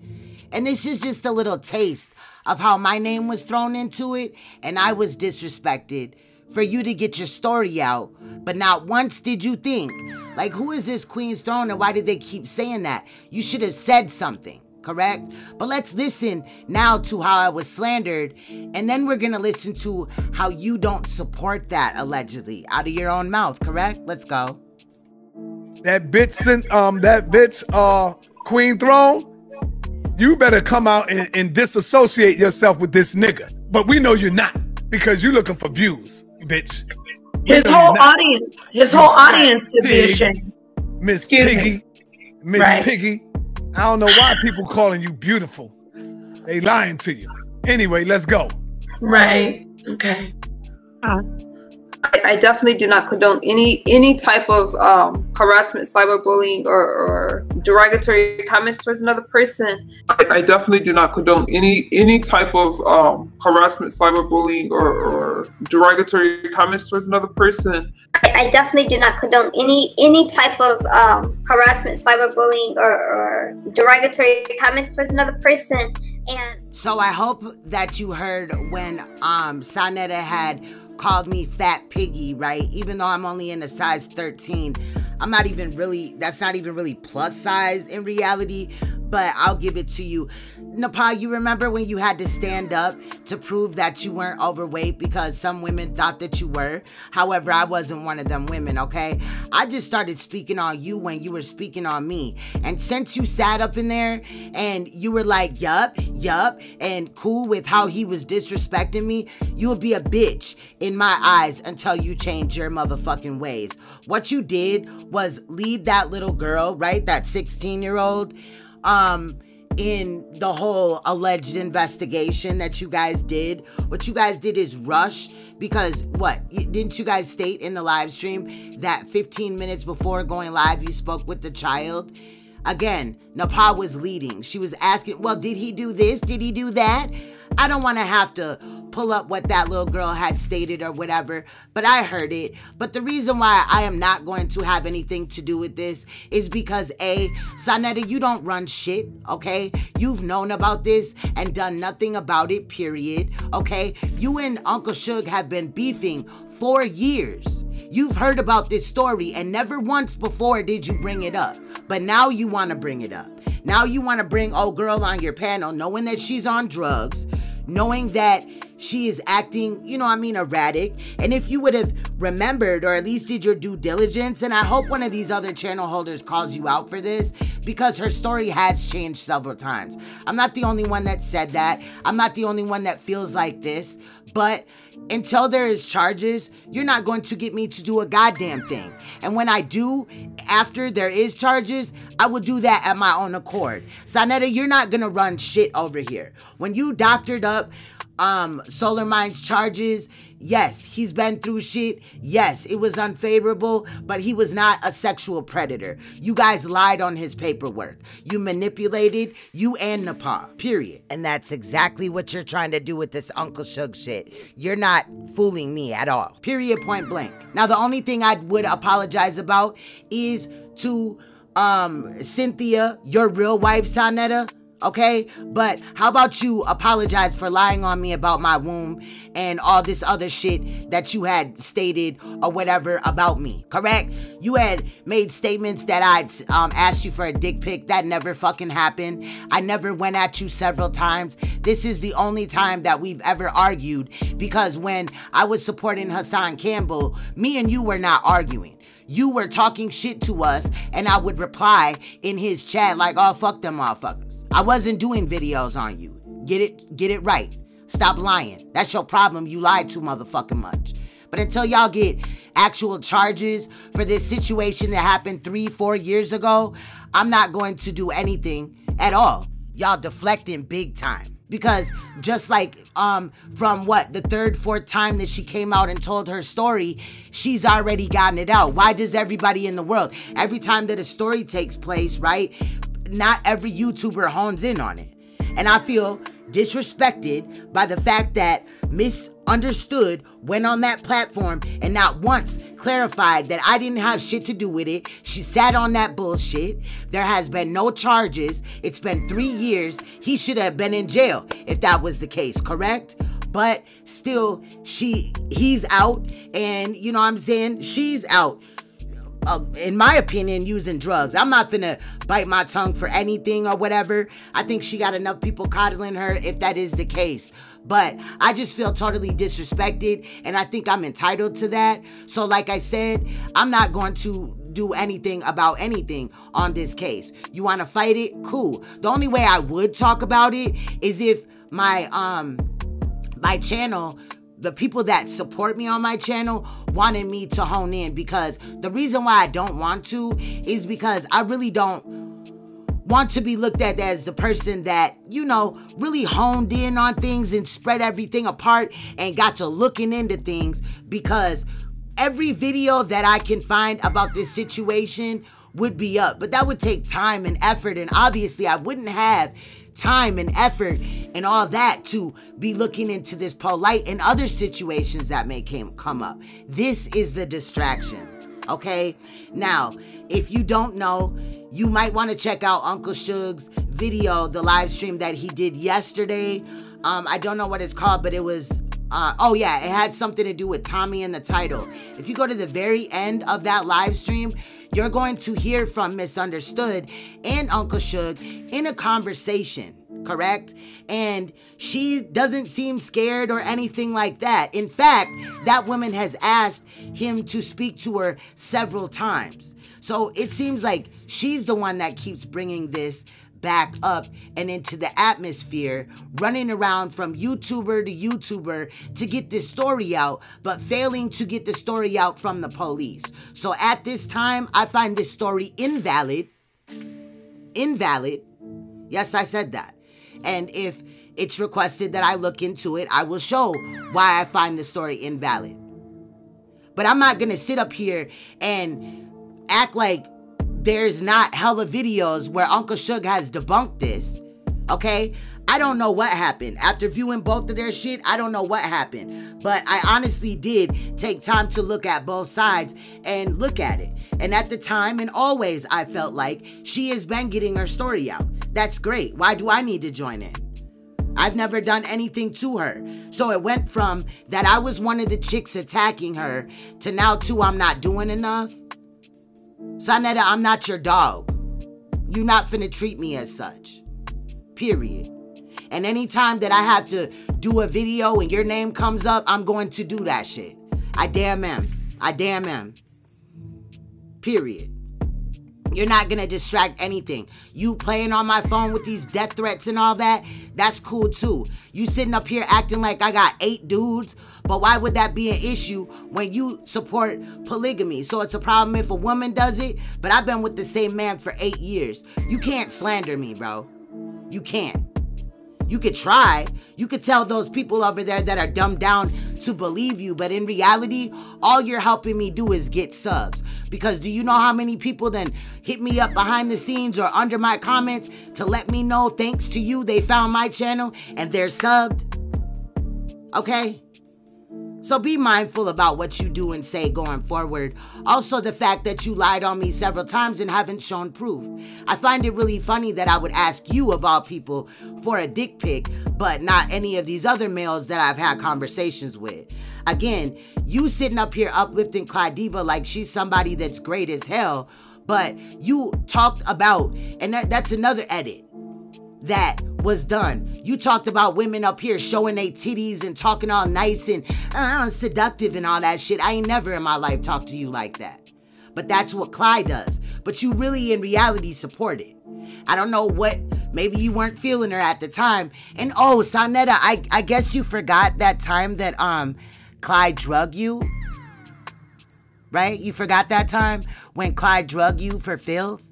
And this is just a little taste of how my name was thrown into it, and I was disrespected for you to get your story out, but not once did you think, like, who is this Queen's Throne and why did they keep saying that? You should have said something, correct? But let's listen now to how I was slandered, and then we're gonna listen to how you don't support that, allegedly, out of your own mouth, correct? Let's go. That bitch, Queen Throne, you better come out and disassociate yourself with this nigga. But we know you're not, because you're looking for views, bitch. His whole audience should be ashamed. Miss Piggy, Miss Piggy. I don't know why people calling you beautiful. They lying to you. Anyway, let's go. Right. Okay. I definitely do not condone any type of harassment, cyberbullying, or derogatory comments towards another person. I definitely do not condone any type of harassment, cyberbullying, or derogatory comments towards another person. I definitely do not condone any type of harassment, cyberbullying, or derogatory comments towards another person. And so I hope that you heard when SANETER had called me Fat Piggy, right? Even though I'm only in a size 13, I'm not even really, that's not even really plus size in reality, but I'll give it to you. NAPAH, you remember when you had to stand up to prove that you weren't overweight because some women thought that you were? However, I wasn't one of them women, okay? I just started speaking on you when you were speaking on me. And since you sat up in there and you were like, yup, and cool with how he was disrespecting me, you'll be a bitch in my eyes until you change your motherfucking ways. What you did was lead that little girl, right? That 16-year-old, in the whole alleged investigation that you guys did. What you guys did is rush, because what? Didn't you guys state in the live stream that 15 minutes before going live, you spoke with the child? Again, NAPAH was leading. She was asking, well, did he do this? Did he do that? I don't want to have to pull up what that little girl had stated or whatever, but I heard it. But the reason why I am not going to have anything to do with this is because A, SANETER, you don't run shit, okay? You've known about this and done nothing about it, period, okay? You and Uncle Suge have been beefing for years. You've heard about this story and never once before did you bring it up. But now you want to bring it up. Now you want to bring old girl on your panel knowing that she's on drugs, knowing that she is acting, you know what I mean, erratic. And if you would have remembered or at least did your due diligence, and I hope one of these other channel holders calls you out for this, because her story has changed several times. I'm not the only one that said that. I'm not the only one that feels like this. But until there is charges, you're not going to get me to do a goddamn thing. And when I do, after there is charges, I will do that at my own accord. SANETER, you're not gonna run shit over here. When you doctored up Solar Mind's charges, yes, he's been through shit. Yes, it was unfavorable, but he was not a sexual predator. You guys lied on his paperwork. You manipulated, you and NAPAH, period. And that's exactly what you're trying to do with this Uncle Suge shit. You're not fooling me at all. Period, point blank. Now, the only thing I would apologize about is to Cynthia, your real wife, SANETER. Okay, but how about you apologize for lying on me about my womb and all this other shit that you had stated or whatever about me, correct? You had made statements that I'd asked you for a dick pic. That never fucking happened. I never went at you several times. This is the only time that we've ever argued, because when I was supporting Hassan Campbell, me and you were not arguing. You were talking shit to us, and I would reply in his chat like, oh, fuck them motherfuckers. I wasn't doing videos on you. Get it right. Stop lying. That's your problem. You lied too motherfucking much. But until y'all get actual charges for this situation that happened 3-4 years ago, I'm not going to do anything at all. Y'all deflecting big time. Because just like from what, the 3rd, 4th time that she came out and told her story, she's already gotten it out. Why does everybody in the world, every time that a story takes place, right, not every YouTuber hones in on it? And I feel disrespected by the fact that Misunderstood went on that platform and not once clarified that I didn't have shit to do with it. She sat on that bullshit. There has been no charges. It's been 3 years. He should have been in jail if that was the case, correct? but still he's out, and you know what I'm saying, she's out. In my opinion, using drugs. I'm not finna bite my tongue for anything or whatever. I think she got enough people coddling her if that is the case. But I just feel totally disrespected, and I think I'm entitled to that. So like I said, I'm not going to do anything about anything on this case. You want to fight it? Cool. The only way I would talk about it is if my channel, the people that support me on my channel, wanted me to hone in, because the reason why I don't want to is because I really don't want to be looked at as the person that, you know, really honed in on things and spread everything apart and got to looking into things, because every video that I can find about this situation would be up, but that would take time and effort, and obviously I wouldn't have time and effort and all that to be looking into this POLIGHT and other situations that may come up. This is the distraction, okay? Now, if you don't know, you might want to check out Uncle Suge's video, the live stream that he did yesterday. I don't know what it's called, but it was, oh yeah, it had something to do with Tommy in the title. If you go to the very end of that live stream, you're going to hear from Misunderstood and Uncle Suge in a conversation, correct? And she doesn't seem scared or anything like that. In fact, that woman has asked him to speak to her several times. So it seems like she's the one that keeps bringing this back up and into the atmosphere, running around from YouTuber to YouTuber to get this story out, but failing to get the story out from the police. So at this time, I find this story invalid. Invalid. Yes, I said that. And if it's requested that I look into it, I will show why I find the story invalid. But I'm not going to sit up here and act like there's not hella videos where Uncle Suge has debunked this, okay? I don't know what happened. After viewing both of their shit, I don't know what happened. But I honestly did take time to look at both sides and look at it. And at the time and always, I felt like she has been getting her story out. That's great. Why do I need to join in? I've never done anything to her. So it went from that I was one of the chicks attacking her to now too I'm not doing enough. SANETER, I'm not your dog. You're not finna treat me as such. Period. And anytime that I have to do a video and your name comes up, I'm going to do that shit. I damn am. I damn am. Period. You're not gonna distract anything. You playing on my phone with these death threats and all that, that's cool too. You sitting up here acting like I got 8 dudes, but why would that be an issue when you support polygamy? So it's a problem if a woman does it, but I've been with the same man for 8 years. You can't slander me, bro. You can't. You could try. You could tell those people over there that are dumbed down to believe you, but in reality, all you're helping me do is get subs. Because do you know how many people then hit me up behind the scenes or under my comments to let me know thanks to you they found my channel and they're subbed? Okay? So be mindful about what you do and say going forward. Also, the fact that you lied on me several times and haven't shown proof. I find it really funny that I would ask you, of all people, for a dick pic, but not any of these other males that I've had conversations with. Again, you sitting up here uplifting Claudiva like she's somebody that's great as hell, but you talked about, and that's another edit that was done. You talked about women up here showing their titties and talking all nice and seductive and all that shit. I ain't never in my life talked to you like that. But that's what Clyde does. But you really in reality support it. I don't know what, maybe you weren't feeling her at the time. And oh, SANETER, I guess you forgot that time that Clyde drugged you. Right? You forgot that time when Clyde drugged you for filth?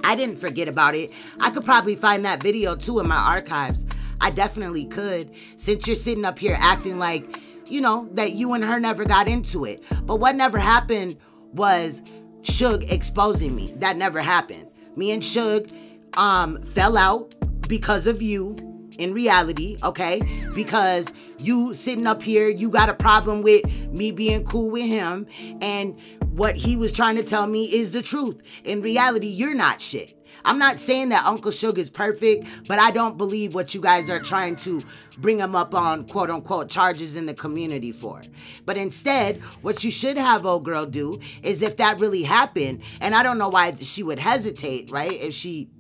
I didn't forget about it. I could probably find that video too in my archives. I definitely could, since you're sitting up here acting like, you know, that you and her never got into it. But what never happened was Suge exposing me. That never happened. Me and Suge fell out because of you, in reality, okay? Because you sitting up here, you got a problem with me being cool with him, and what he was trying to tell me is the truth. In reality, you're not shit. I'm not saying that Uncle Suge is perfect, but I don't believe what you guys are trying to bring him up on quote unquote charges in the community for. But instead, what you should have old girl do is, if that really happened, and I don't know why she would hesitate, right? If she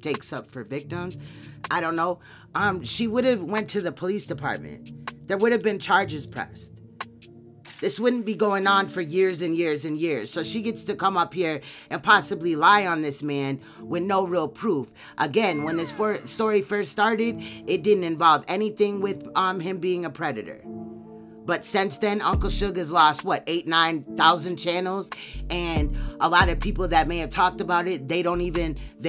takes up for victims, I don't know. She would have went to the police department. There would have been charges pressed. This wouldn't be going on for years and years and years. So she gets to come up here and possibly lie on this man with no real proof. Again, when this story first started, it didn't involve anything with him being a predator. But since then, Uncle Suge has lost, what, 8,000, 9,000 channels? And a lot of people that may have talked about it, they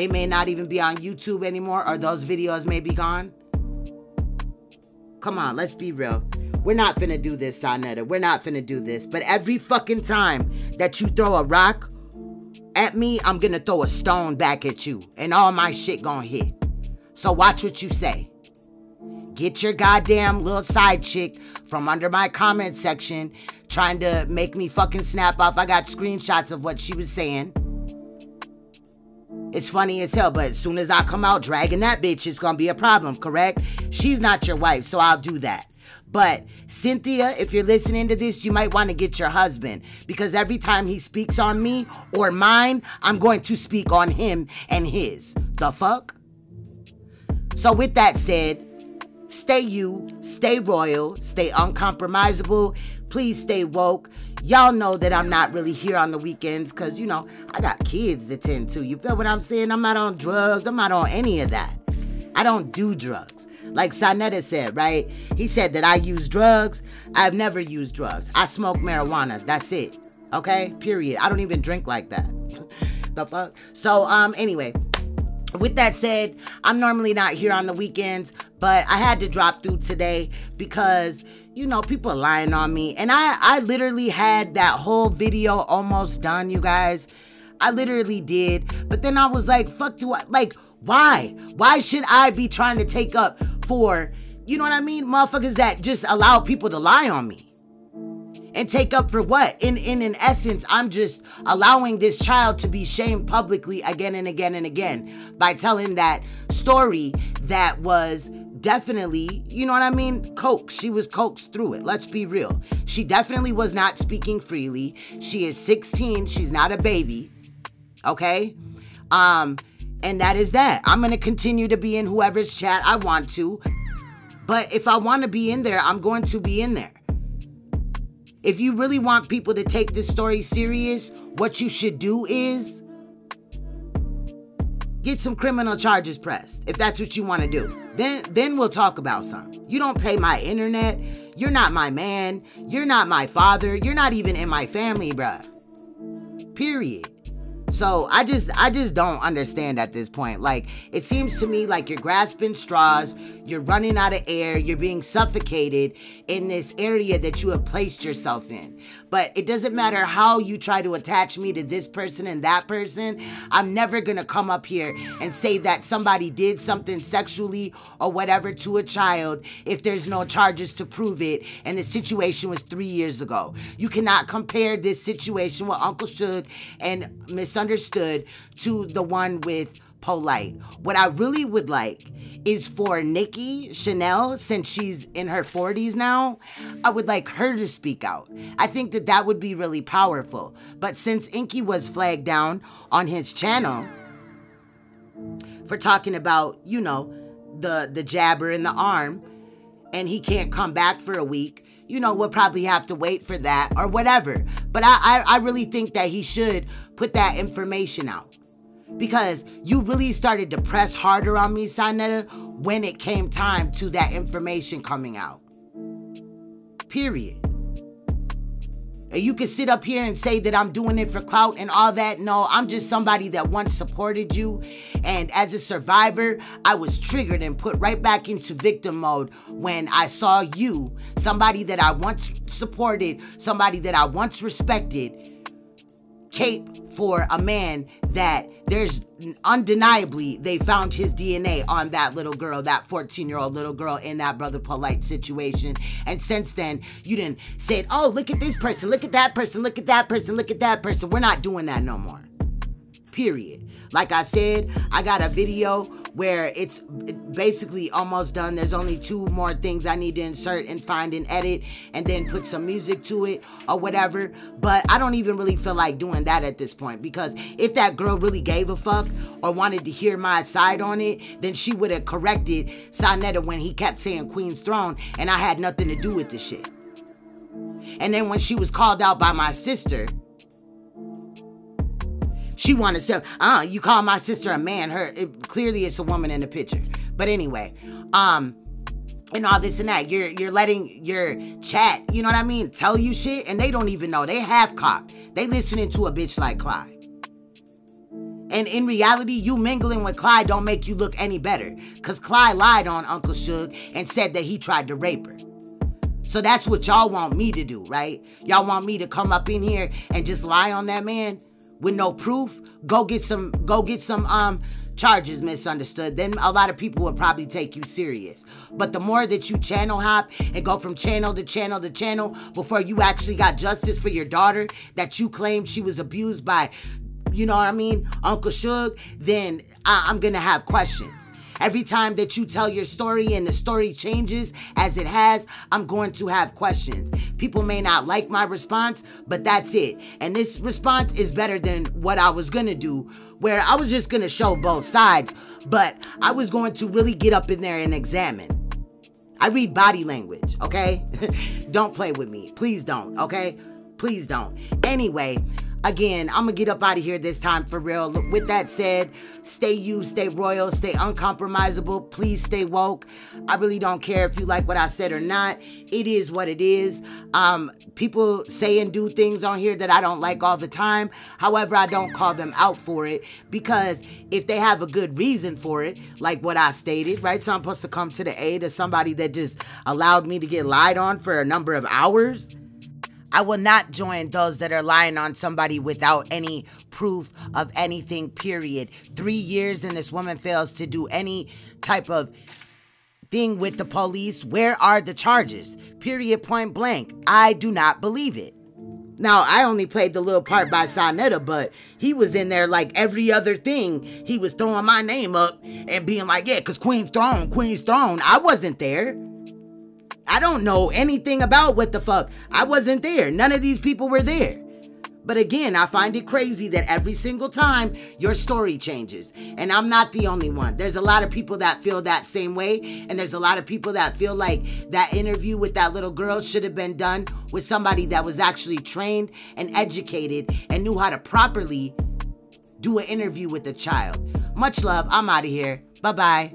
may not even be on YouTube anymore, or those videos may be gone. Come on, let's be real. We're not finna do this, SANETER. We're not finna do this. But every fucking time that you throw a rock at me, I'm gonna throw a stone back at you. And all my shit gonna hit. So watch what you say. Get your goddamn little side chick from under my comment section trying to make me fucking snap off. I got screenshots of what she was saying. It's funny as hell, but as soon as I come out dragging that bitch, it's gonna be a problem, correct? She's not your wife, so I'll do that. But Cynthia, if you're listening to this, you might want to get your husband, because every time he speaks on me or mine, I'm going to speak on him and his. The fuck? So with that said, stay you, stay royal, stay uncompromisable. Please stay woke. Y'all know that I'm not really here on the weekends because, you know, I got kids to tend to. You feel what I'm saying? I'm not on drugs. I'm not on any of that. I don't do drugs. Like SANETER said, right? He said that I use drugs. I've never used drugs. I smoke marijuana. That's it. Okay? Period. I don't even drink like that. The fuck? So, anyway. With that said, I'm normally not here on the weekends, but I had to drop through today because, you know, people are lying on me. And I literally had that whole video almost done, you guys. I literally did. But then I was like, fuck, why? Why should I be trying to take up for, you know what I mean? Motherfuckers that just allow people to lie on me. And take up for what? In essence, I'm just allowing this child to be shamed publicly again and again and again by telling that story that was definitely, you know what I mean, coaxed. She was coaxed through it. Let's be real. She definitely was not speaking freely. She is 16. She's not a baby. Okay? And that is that. I'm going to continue to be in whoever's chat I want to. But if I want to be in there, I'm going to be in there. If you really want people to take this story serious, what you should do is get some criminal charges pressed, if that's what you want to do. Then we'll talk about something. You don't pay my internet. You're not my man. You're not my father. You're not even in my family, bruh. Period. So I just don't understand at this point. Like, it seems to me like you're grasping straws, you're running out of air, you're being suffocated in this area that you have placed yourself in. But it doesn't matter how you try to attach me to this person and that person. I'm never gonna come up here and say that somebody did something sexually or whatever to a child if there's no charges to prove it and the situation was 3 years ago. You cannot compare this situation with Uncle Suge and Misunderstood to the one with POLIGHT. What I really would like is for Nikki Chanel, since she's in her 40s now, I would like her to speak out. I think that that would be really powerful. But since Inky was flagged down on his channel for talking about, you know, the jabber in the arm, and he can't come back for a week, you know, we'll probably have to wait for that or whatever. But I really think that he should put that information out. Because you really started to press harder on me, SANETER, when it came time to that information coming out. Period. And you can sit up here and say that I'm doing it for clout and all that. No, I'm just somebody that once supported you. And as a survivor, I was triggered and put right back into victim mode when I saw you, somebody that I once supported, somebody that I once respected, cape for a man that there's undeniably they found his DNA on that little girl, that 14-year-old little girl in that Brother POLIGHT situation. And since then, you done said, oh, look at this person, look at that person, look at that person, look at that person. We're not doing that no more. period. Like I said, I got a video where it's basically almost done. There's only 2 more things I need to insert and find and edit and then put some music to it or whatever. But I don't even really feel like doing that at this point, because if that girl really gave a fuck or wanted to hear my side on it, then she would have corrected SANETER when he kept saying Queen's Throne and I had nothing to do with the shit. And then when she was called out by my sister, she wanted to say, you call my sister a man. Clearly it's a woman in the picture. But anyway, and all this and that. You're letting your chat, you know what I mean, tell you shit, and they don't even know. They half-cocked. They listening to a bitch like Clyde. And in reality, you mingling with Clyde don't make you look any better, because Clyde lied on Uncle Suge and said that he tried to rape her. So that's what y'all want me to do, right? Y'all want me to come up in here and just lie on that man with no proof? Go get some charges, misunderstood. Then a lot of people would probably take you serious. But the more that you channel hop and go from channel to channel to channel before you actually got justice for your daughter that you claimed she was abused by, you know what I mean, Uncle Suge, then I'm gonna have questions. Every time that you tell your story and the story changes as it has, I'm going to have questions. People may not like my response, but that's it. And this response is better than what I was gonna do, where I was just gonna show both sides, but I was going to really get up in there and examine. I read body language, okay? Don't play with me. Please don't, okay? Please don't. Anyway, again, I'm gonna get up out of here this time for real. With that said, stay you, stay royal, stay uncompromisable. Please stay woke. I really don't care if you like what I said or not. It is what it is. People say and do things on here that I don't like all the time. However, I don't call them out for it, because if they have a good reason for it, like what I stated, right? So I'm supposed to come to the aid of somebody that just allowed me to get lied on for a number of hours. I will not join those that are lying on somebody without any proof of anything, period. 3 years and this woman fails to do any type of thing with the police. Where are the charges? Period, point blank. I do not believe it. Now, I only played the little part by SANETER, but he was in there like every other thing. He was throwing my name up and being like, yeah, because Queen's Throne, Queen's Throne. I wasn't there. I don't know anything about what the fuck. I wasn't there. None of these people were there. But again, I find it crazy that every single time your story changes. And I'm not the only one. There's a lot of people that feel that same way. And there's a lot of people that feel like that interview with that little girl should have been done with somebody that was actually trained and educated and knew how to properly do an interview with a child. Much love. I'm out of here. Bye-bye.